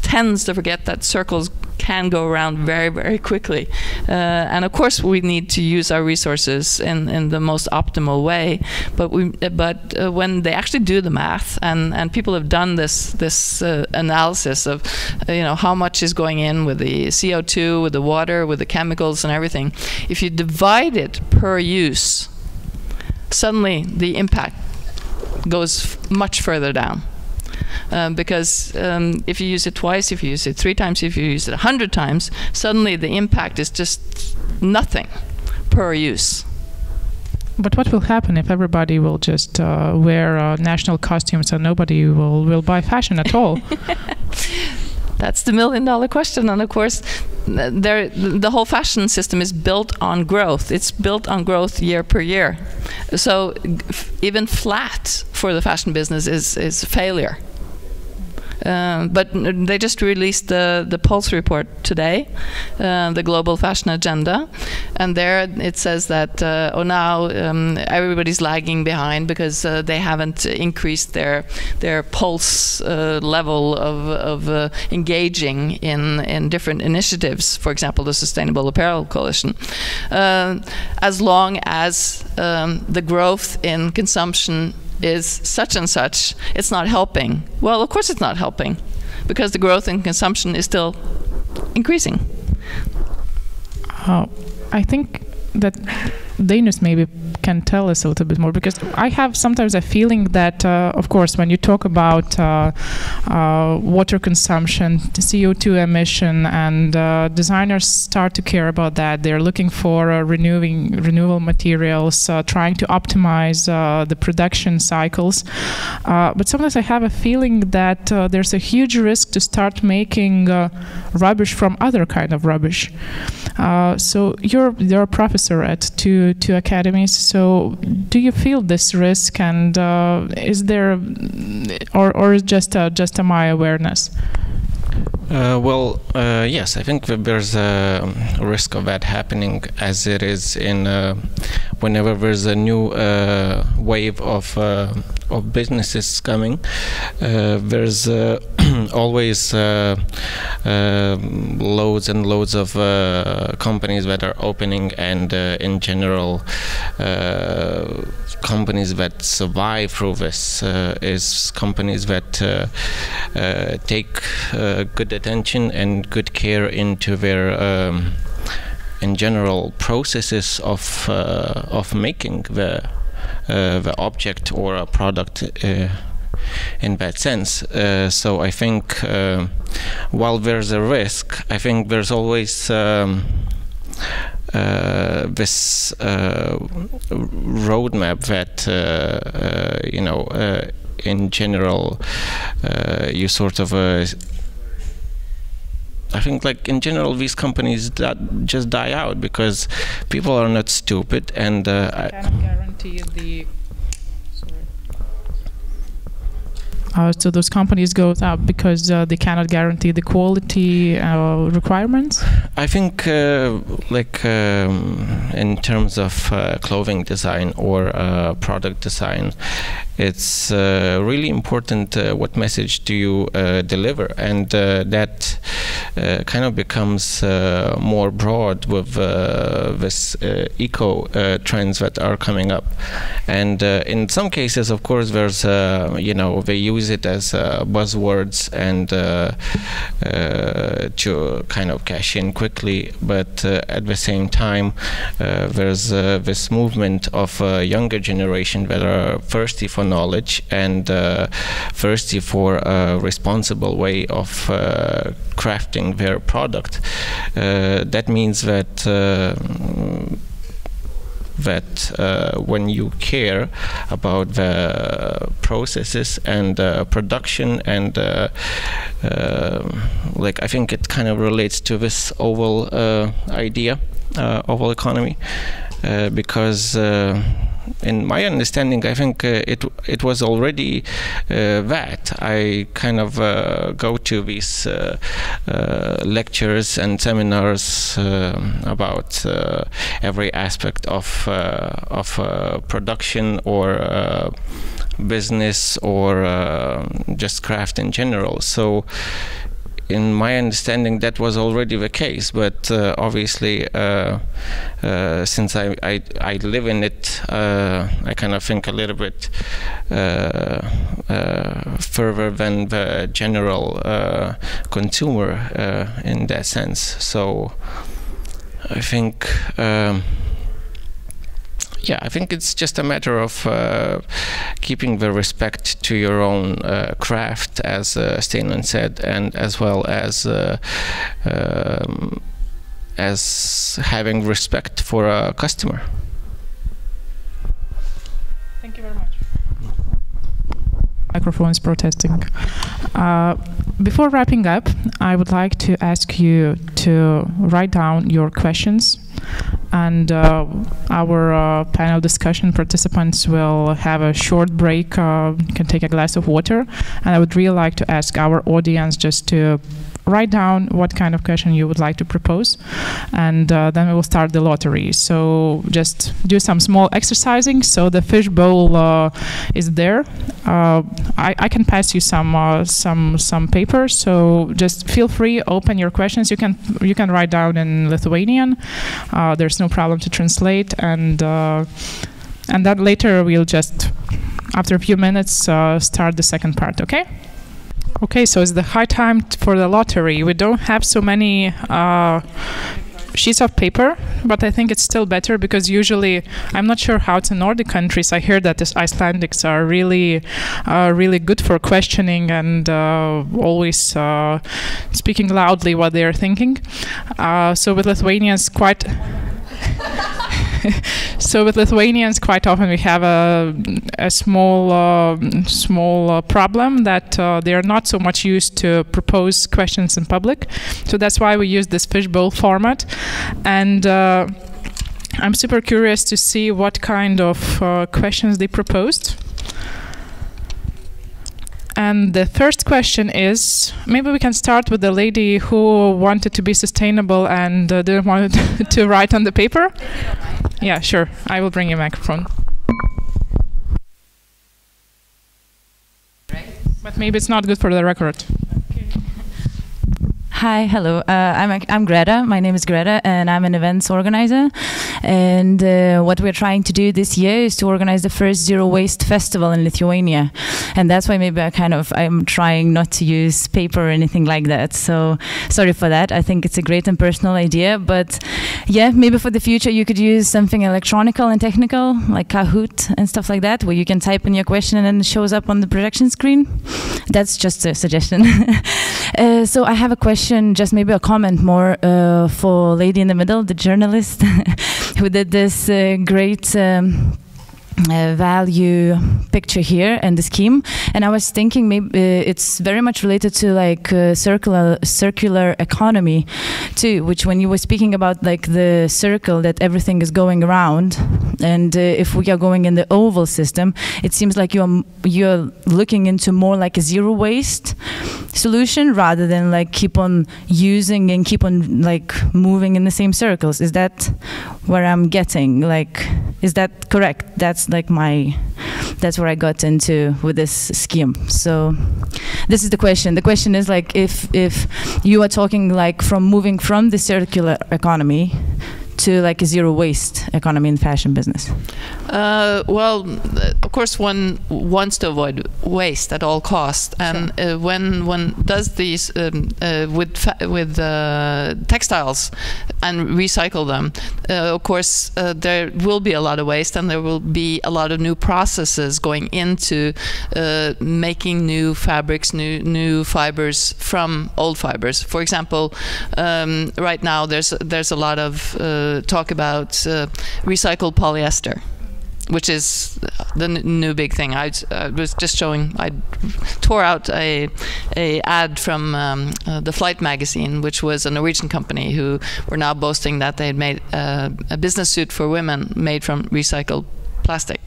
tends to forget that circles can go around very, very quickly. And of course we need to use our resources in the most optimal way, but when they actually do the math, and people have done this analysis of how much is going in with the CO2, with the water, with the chemicals and everything, if you divide it per use, suddenly the impact goes much further down. Because if you use it twice, if you use it 3 times, if you use it 100 times, suddenly the impact is just nothing per use. But what will happen if everybody will just wear national costumes and nobody will buy fashion at all? That's the $1 million question. And of course, the whole fashion system is built on growth. It's built on growth year per year. So even flat for the fashion business is failure. But they just released the Pulse report today, the Global Fashion Agenda, and there it says that now everybody's lagging behind because they haven't increased their pulse level of engaging in different initiatives. For example, the Sustainable Apparel Coalition, as long as the growth in consumption is such and such, it's not helping. Well, of course it's not helping, because the growth in consumption is still increasing. I think that Dainius maybe can tell us a little bit more, because I have sometimes a feeling that, of course, when you talk about water consumption, CO2 emission, and designers start to care about that. They're looking for renewable materials, trying to optimize the production cycles. But sometimes I have a feeling that there's a huge risk to start making rubbish from other kind of rubbish. So you're a professor at two academies. So do you feel this risk, and is there, or is just my awareness? Yes, I think that there's a risk of that happening, as it is in whenever there's a new wave of businesses coming. There's always loads and loads of companies that are opening, and in general companies that survive through this is companies that take good attention and good care into their in general processes of making the object or a product in that sense. So I think while there's a risk, I think there's always this roadmap that in general you sort of I think, like, in general, these companies just die out because people are not stupid, and I cannot guarantee the. So those companies go up because they cannot guarantee the quality requirements? I think in terms of clothing design or product design, it's really important what message do you deliver, and that kind of becomes more broad with this eco trends that are coming up. And in some cases, of course, there's they use it as buzzwords and to kind of cash in quickly, but at the same time there's this movement of younger generation that are thirsty for knowledge and thirsty for a responsible way of crafting their product. That means that that when you care about the processes and production and like I think it kind of relates to this oval idea, oval economy, because in my understanding, I think it was already that. I kind of go to these lectures and seminars about every aspect of production or business or just craft in general. So in my understanding, that was already the case, but obviously, since I live in it, I kind of think a little bit further than the general consumer in that sense. So I think. Yeah, I think it's just a matter of keeping the respect to your own craft, as Steinunn said, and as well as having respect for a customer. Thank you very much. Microphone is protesting. Before wrapping up, I would like to ask you to write down your questions, and our panel discussion participants will have a short break, can take a glass of water, and I would really like to ask our audience just to write down what kind of question you would like to propose, and then we will start the lottery. So just do some small exercising. So the fish bowl is there. I can pass you some paper. So just feel free, open your questions. You can write down in Lithuanian. There's no problem to translate, and then later we'll just, after a few minutes, start the second part. Okay. Okay, so it's the high time for the lottery. We don't have so many sheets of paper, but I think it's still better because usually, I'm not sure how it's in Nordic countries. I hear that the Icelandics are really good for questioning and always speaking loudly what they are thinking. So with Lithuanians, quite often we have a small problem that they are not so much used to propose questions in public. So that's why we use this fishbowl format. And I'm super curious to see what kind of questions they proposed. And the first question is, maybe we can start with the lady who wanted to be sustainable and didn't want to write on the paper. Yeah, sure. I will bring you a microphone. But maybe it's not good for the record. Hi, hello. I'm Greta. My name is Greta, and I'm an events organizer. And what we're trying to do this year is to organize the first Zero Waste Festival in Lithuania. And that's why maybe I'm trying not to use paper or anything like that. So sorry for that. I think it's a great and personal idea. But yeah, maybe for the future you could use something electronical and technical, like Kahoot and stuff like that, where you can type in your question and then it shows up on the projection screen. That's just a suggestion. So I have a question. Just maybe a comment more for lady in the middle, the journalist who did this great value picture here and the scheme, and I was thinking maybe it's very much related to like circular economy too, which when you were speaking about like the circle that everything is going around, and if we are going in the oval system, it seems like you're looking into more like a zero waste solution rather than like keep on using and keep on like moving in the same circles. Is that where I'm getting? Like, is that correct? That's like that's where I got into with this scheme. So this is the question. The question is like if you are talking like from moving from the circular economy to like a zero waste economy in fashion business? Well, of course, one wants to avoid waste at all costs, and sure. When one does these with textiles and recycle them, of course, there will be a lot of waste, and there will be a lot of new processes going into making new fabrics, new fibers from old fibers. For example, right now there's a lot of talk about recycled polyester, which is the new big thing. I was just showing, I tore out a ad from the Flight magazine, which was a Norwegian company who were now boasting that they had made a business suit for women made from recycled plastic.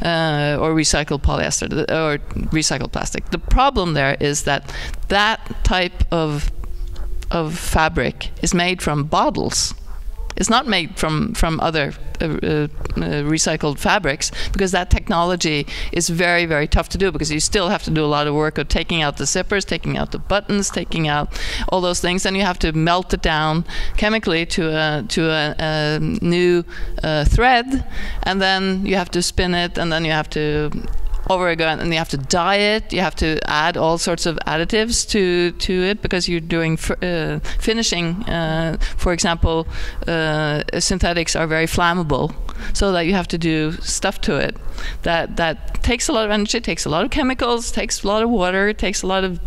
Or recycled polyester, or recycled plastic. The problem there is that type of fabric is made from bottles. It's not made from other recycled fabrics, because that technology is very, very tough to do, because you still have to do a lot of work of taking out the zippers, taking out the buttons, taking out all those things, and you have to melt it down chemically to a new thread, and then you have to spin it, and then you have to over again, and you have to dye it, you have to add all sorts of additives to it, because you're doing finishing. For example, synthetics are very flammable, so that you have to do stuff to it that takes a lot of energy, takes a lot of chemicals, takes a lot of water, takes a lot of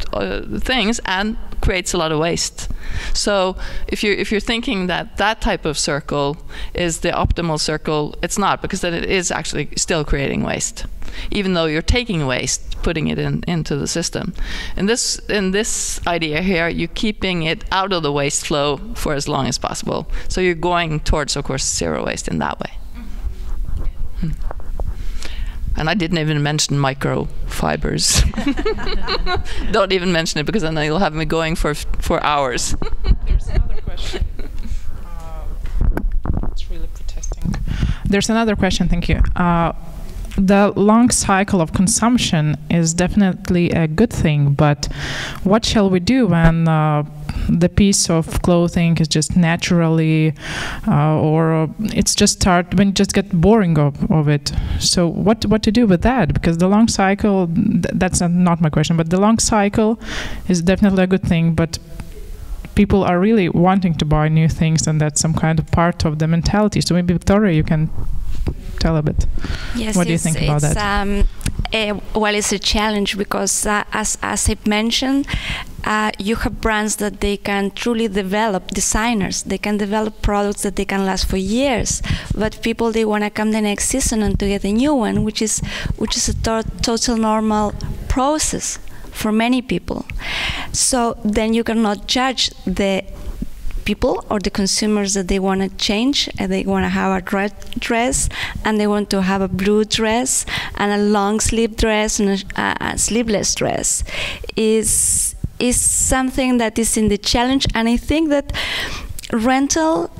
things, and creates a lot of waste. So if you're thinking that type of circle is the optimal circle, it's not, because then it is actually still creating waste, even though you're taking waste, putting it into the system. In this idea here, you're keeping it out of the waste flow for as long as possible. So you're going towards, of course, zero waste in that way. And I didn't even mention microfibers. Don't even mention it, because then you'll have me going for hours. There's another question. It's really protesting. There's another question, thank you. The long cycle of consumption is definitely a good thing, but what shall we do when the piece of clothing is just naturally, or it's just when you just get boring of it? So what to do with that? Because the long cycle, that's not my question, but the long cycle is definitely a good thing, but people are really wanting to buy new things, and that's some kind of part of the mentality. So maybe Victoria, you can tell a bit. Yes, what do you think about that? Well, it's a challenge, because as I've mentioned, you have brands that they can truly develop, designers, they can develop products that they can last for years, but people, they want to come the next season and to get a new one, which is a total normal process for many people. So then you cannot judge the people or the consumers that they want to change, and they want to have a red dress, and they want to have a blue dress, and a long sleeve dress, and a sleeveless dress is something that is in the challenge. And I think that rental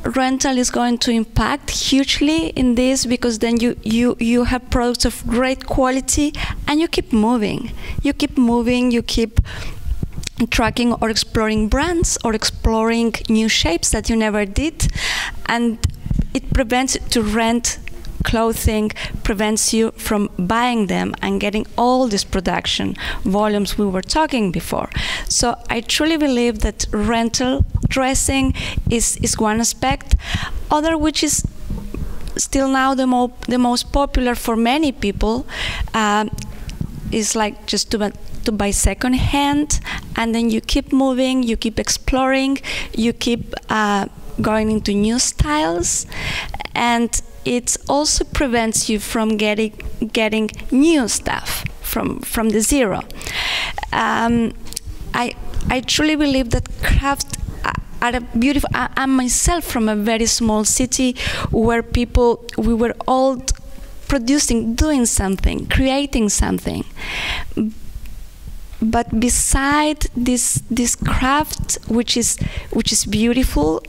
is going to impact hugely in this, because then you have products of great quality, and you keep moving, you keep tracking or exploring brands or exploring new shapes that you never did, and it prevents to rent clothing, prevents you from buying them and getting all this production volumes we were talking before. So I truly believe that rental dressing is one aspect. Other, which is still now the most popular for many people, is like just to buy second hand, and then you keep moving, you keep exploring, you keep going into new styles, and it also prevents you from getting new stuff from the zero. I truly believe that craft are a beautiful. I'm myself from a very small city where we were all producing, doing something, creating something. But beside this craft, which is beautiful,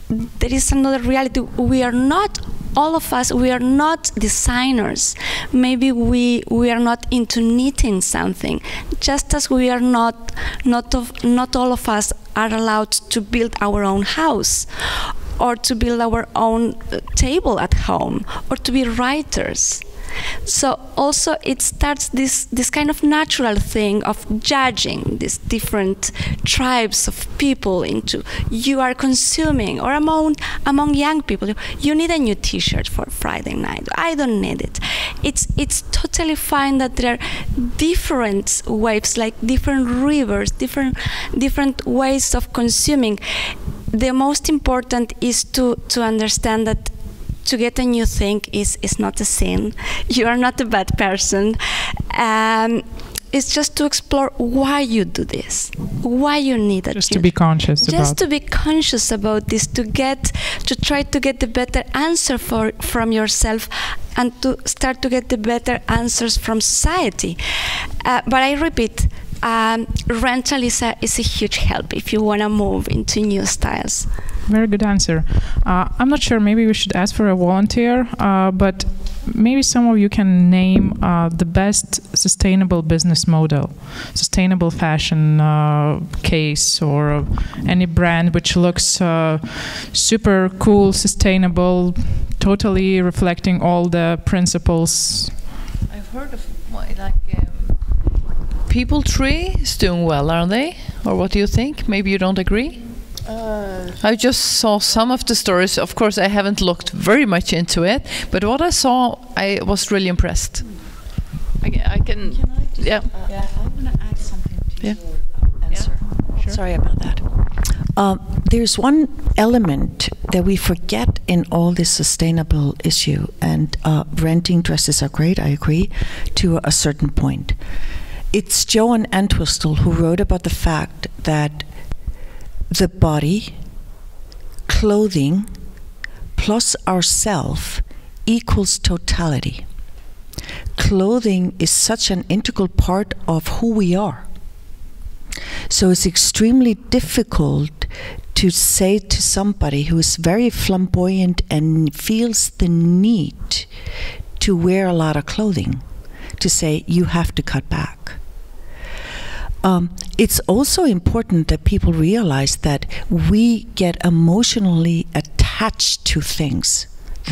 there is another reality. We are not, all of us, we are not designers. Maybe we are not into knitting something, just as we are not all of us are allowed to build our own house, or to build our own table at home, or to be writers. So also it starts this kind of natural thing of judging these different tribes of people into, you are consuming, or among young people, you need a new t-shirt for Friday night. I don't need it. It's totally fine that there are different waves, like different rivers, different ways of consuming. the most important is to understand that to get a new thing is not a sin. You are not a bad person. It's just to explore why you do this, why you need it. Just to be conscious about. Just to be conscious about this, to try to get the better answer from yourself, and to start to get the better answers from society. But I repeat, rental is a huge help if you want to move into new styles. Very good answer. I'm not sure, maybe we should ask for a volunteer, but maybe some of you can name the best sustainable business model, sustainable fashion case, or any brand which looks super cool, sustainable, totally reflecting all the principles. I've heard of People Tree is doing well, are they? Or what do you think? Maybe you don't agree? I just saw some of the stories. Of course, I haven't looked very much into it, but what I saw, I was really impressed. I can yeah. I want to add something to your answer. Sure. Sorry about that. There's one element that we forget in all this sustainable issue, and renting dresses are great, I agree, to a certain point. It's Joan Entwistle who wrote about the fact that the body, clothing, plus ourself equals totality. Clothing is such an integral part of who we are. So it's extremely difficult to say to somebody who is very flamboyant and feels the need to wear a lot of clothing, to say, you have to cut back. It's also important that people realize that we get emotionally attached to things.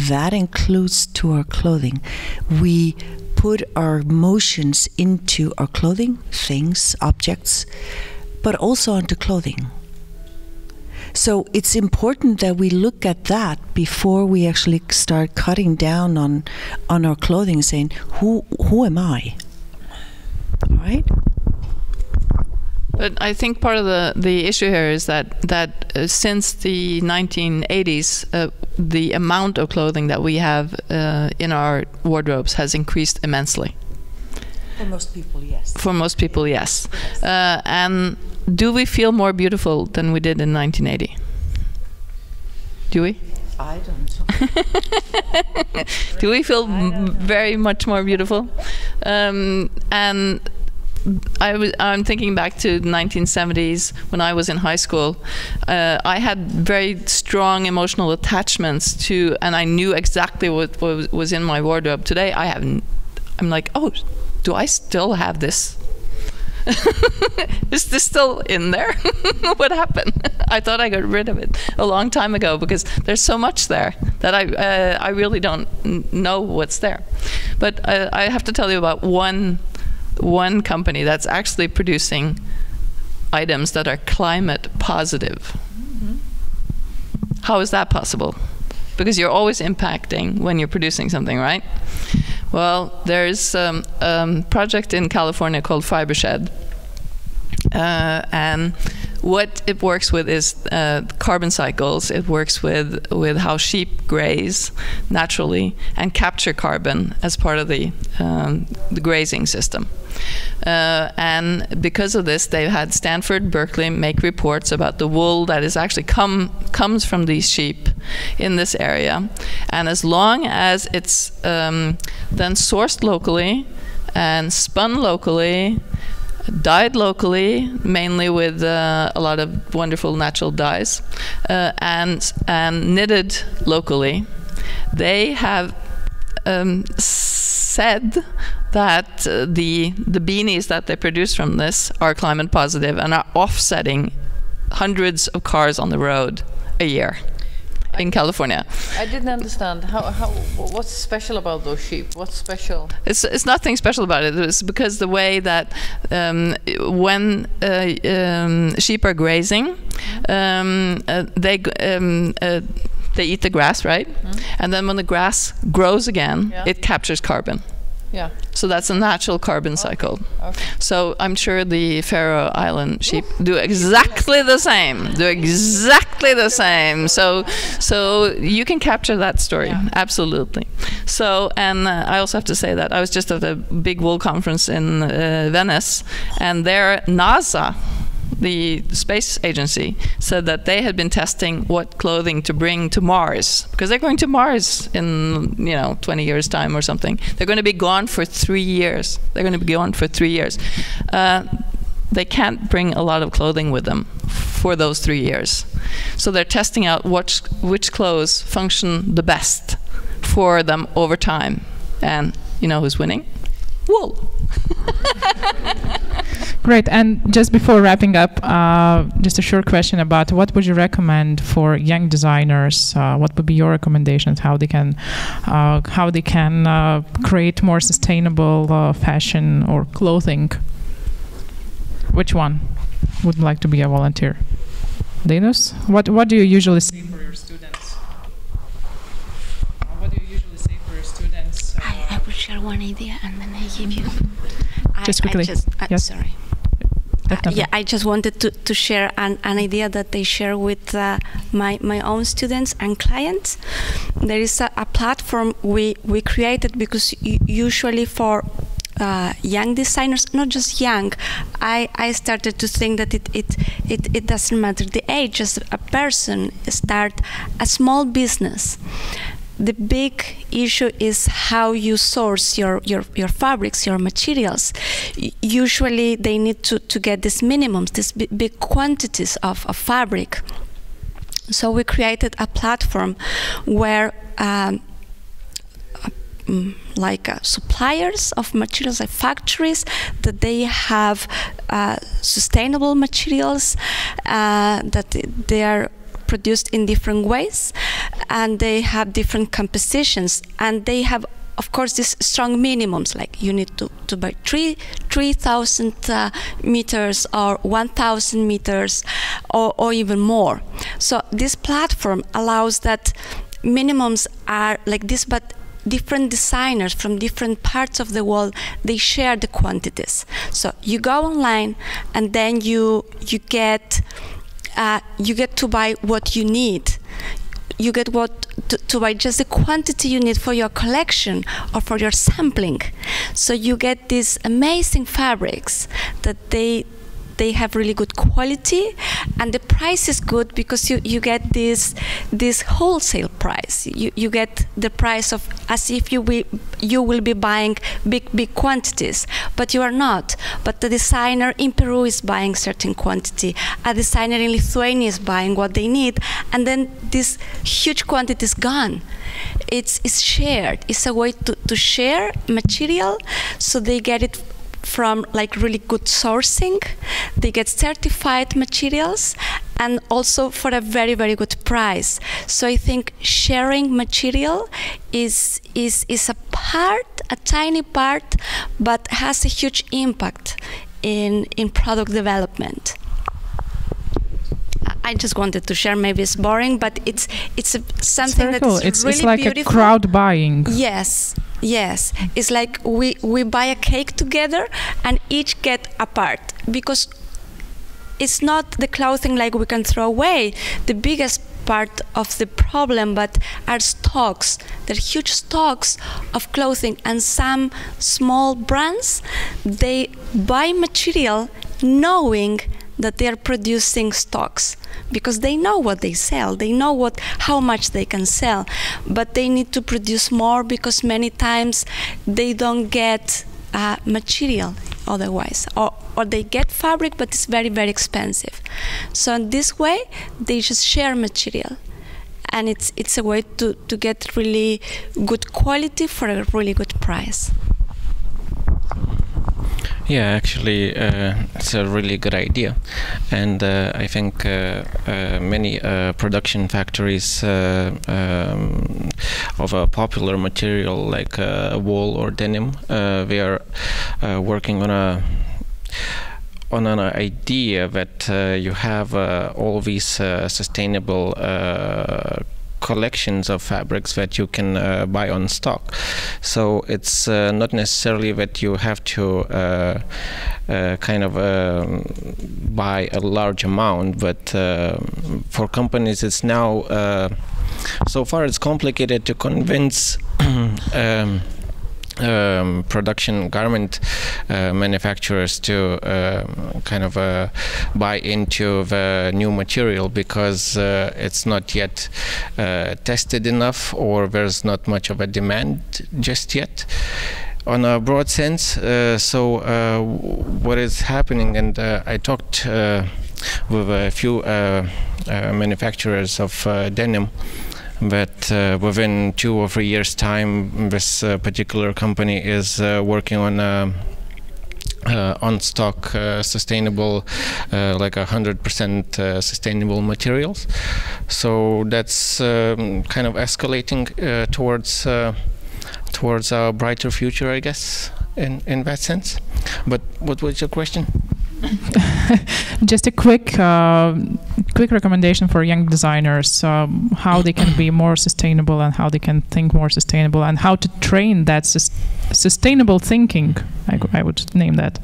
That includes to our clothing. We put our emotions into our clothing, things, objects, but also onto clothing. So it's important that we look at that before we actually start cutting down on our clothing, saying, who am I? All right? But I think part of the issue here is that since the 1980s, the amount of clothing that we have in our wardrobes has increased immensely. For most people, yes. For most people, yes. And do we feel more beautiful than we did in 1980? Do we? I don't know. Do we feel very much more beautiful? And I'm thinking back to the 1970s when I was in high school. I had very strong emotional attachments to, and I knew exactly what was in my wardrobe. Today I'm like, oh, do I still have this? Is this still in there? What happened? I thought I got rid of it a long time ago because there's so much there that I really don't know what's there. But I have to tell you about one company that's actually producing items that are climate positive. Mm-hmm. How is that possible? Because you're always impacting when you're producing something, right? Well, there's a project in California called Fibershed. And what it works with is carbon cycles. It works with how sheep graze naturally and capture carbon as part of the grazing system. And because of this, they've had Stanford, Berkeley make reports about the wool that is actually comes from these sheep in this area. And as long as it's then sourced locally and spun locally, dyed locally, mainly with a lot of wonderful natural dyes, and knitted locally, they have said that the beanies that they produce from this are climate positive and are offsetting hundreds of cars on the road a year in California. I didn't understand what's special about those sheep. What's special? It's nothing special about it. It's because the way that when sheep are grazing, they eat the grass, right? Mm-hmm. And then when the grass grows again, it captures carbon. Yeah. So that's a natural carbon cycle. Okay. So I'm sure the Faroe Island sheep do exactly the same. Do exactly the same. So you can capture that story. Yeah. Absolutely. So, and I also have to say that I was just at a big wool conference in Venice, and there NASA, the space agency, said that they had been testing what clothing to bring to Mars, because they're going to Mars in 20 years time or something. They're going to be gone for 3 years. They're going to be gone for 3 years. They can't bring a lot of clothing with them for those 3 years. So they're testing out which clothes function the best for them over time. And you know who's winning? Wool. Great. And just before wrapping up, just a short question about what would you recommend for young designers? What would be your recommendations? How they can create more sustainable fashion or clothing? Which one would like to be a volunteer? Dainius, what do you usually say for your students? What do you usually say for your students? I will share one idea and then I give you. Just quickly. Yes. Sorry. Yeah, I just wanted to share an idea that they share with my own students and clients. There is a platform we created because usually for young designers, not just young, I started to think that it doesn't matter the age, just a person start a small business. The big issue is how you source your fabrics, your materials. Usually they need to get these minimums, these big quantities of fabric. So we created a platform where suppliers of materials, like factories, that they have sustainable materials, that they are produced in different ways, and they have different compositions, and they have, of course, these strong minimums, like you need to buy 3,000 meters or 1,000 meters or even more. So this platform allows that minimums are like this, but different designers from different parts of the world, they share the quantities. So you go online and then you get to buy what you need. You get to buy just the quantity you need for your collection or for your sampling. So you get these amazing fabrics that they have really good quality, and the price is good because you get this wholesale price. You get the price of as if you will be buying big quantities, but you are not. But the designer in Peru is buying certain quantity, a designer in Lithuania is buying what they need, and then this huge quantity is gone. It's shared. It's a way to share material, so they get it from like really good sourcing. They get certified materials, and also for a very, very good price. So I think sharing material is a tiny part, but has a huge impact in product development. I just wanted to share. Maybe it's boring, but it's something that's cool. Really it's like beautiful. A crowd buying. Yes, it's like we buy a cake together and each get a part, because it's not the clothing like we can throw away. The biggest part of the problem, but are stocks. There are huge stocks of clothing, and some small brands, they buy material knowing that they are producing stocks, because they know what they sell, they know how much they can sell, but they need to produce more because many times they don't get material otherwise, or they get fabric but it's very, very expensive. So in this way they just share material, and it's a way to get really good quality for a really good price. Yeah, actually, it's a really good idea, and I think many production factories of a popular material like wool or denim, they are working on an idea that you have all these sustainable collections of fabrics that you can buy on stock. So it's not necessarily that you have to kind of buy a large amount, but for companies it's now so far it's complicated to convince production garment manufacturers to kind of buy into the new material, because it's not yet tested enough, or there's not much of a demand just yet on a broad sense. So what is happening, and I talked with a few manufacturers of denim, that within 2 or 3 years' time, this particular company is working on stock sustainable, like 100% sustainable materials. So that's kind of escalating towards a brighter future, I guess, in that sense. But what was your question? Just a quick recommendation for young designers, how they can be more sustainable and how they can think more sustainable, and how to train that sustainable thinking. I would name that.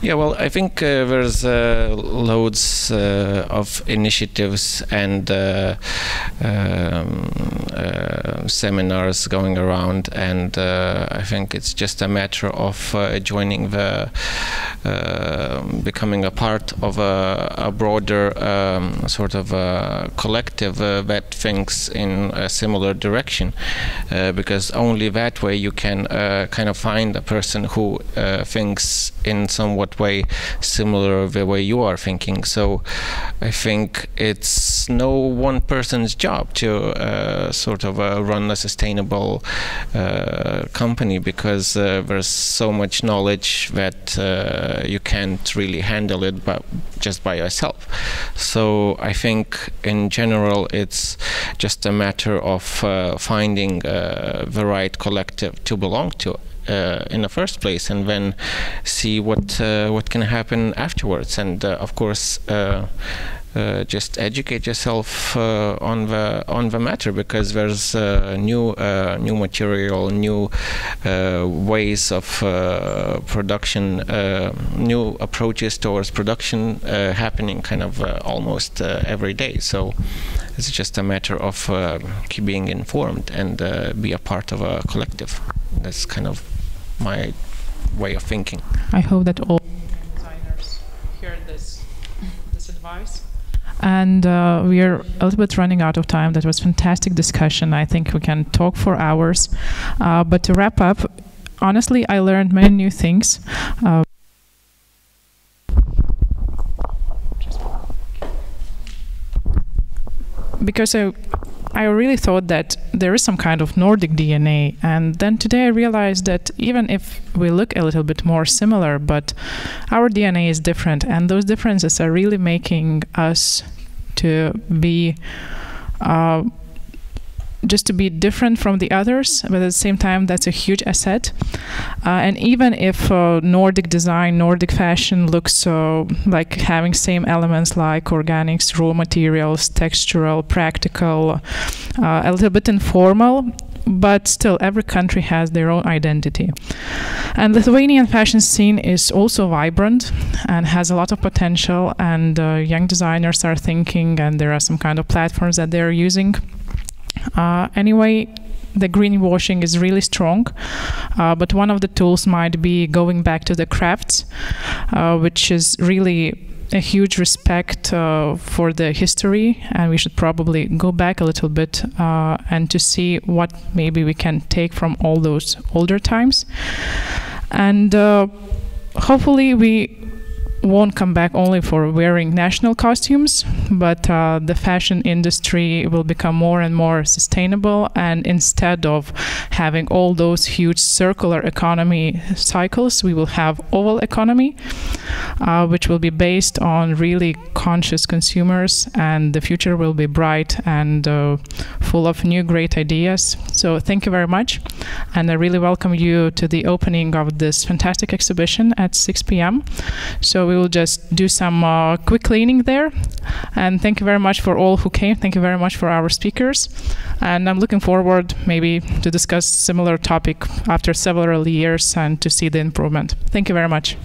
Yeah, well, I think there's loads of initiatives and seminars going around, and I think it's just a matter of joining becoming a part of a broader sort of collective that thinks in a similar direction, because only that way you can kind of find a person who thinks in somewhat way similar the way you are thinking. So I think it's no one person's job to sort of run a sustainable company, because there's so much knowledge that you can't really handle it just by yourself. So I think in general it's just a matter of finding the right collective to belong to in the first place, and then see what can happen afterwards. And of course just educate yourself on the matter, because there's new material, new ways of production, new approaches towards production happening kind of almost every day. So it's just a matter of being informed and be a part of a collective. That's kind of my way of thinking. I hope that all designers hear this advice. And we are a little bit running out of time. That was fantastic discussion. I think we can talk for hours. But to wrap up, honestly, I learned many new things. Because I really thought that there is some kind of Nordic DNA, and then today I realized that even if we look a little bit more similar, but our DNA is different, and those differences are really making us to be just to be different from the others, but at the same time that's a huge asset. And even if Nordic design, Nordic fashion looks like having same elements like organics, raw materials, textural, practical, a little bit informal, but still every country has their own identity. And Lithuanian fashion scene is also vibrant and has a lot of potential, and young designers are thinking, and there are some kind of platforms that they're using. Anyway, the greenwashing is really strong, but one of the tools might be going back to the crafts, which is really a huge respect for the history, and we should probably go back a little bit and to see what maybe we can take from all those older times. And hopefully we won't come back only for wearing national costumes, but the fashion industry will become more and more sustainable, and instead of having all those huge circular economy cycles, we will have oval economy. which will be based on really conscious consumers, and the future will be bright and full of new great ideas. So thank you very much, and I really welcome you to the opening of this fantastic exhibition at 6 p.m. So we will just do some quick cleaning there, and thank you very much for all who came. Thank you very much for our speakers, and I'm looking forward maybe to discuss similar topic after several years and to see the improvement. Thank you very much.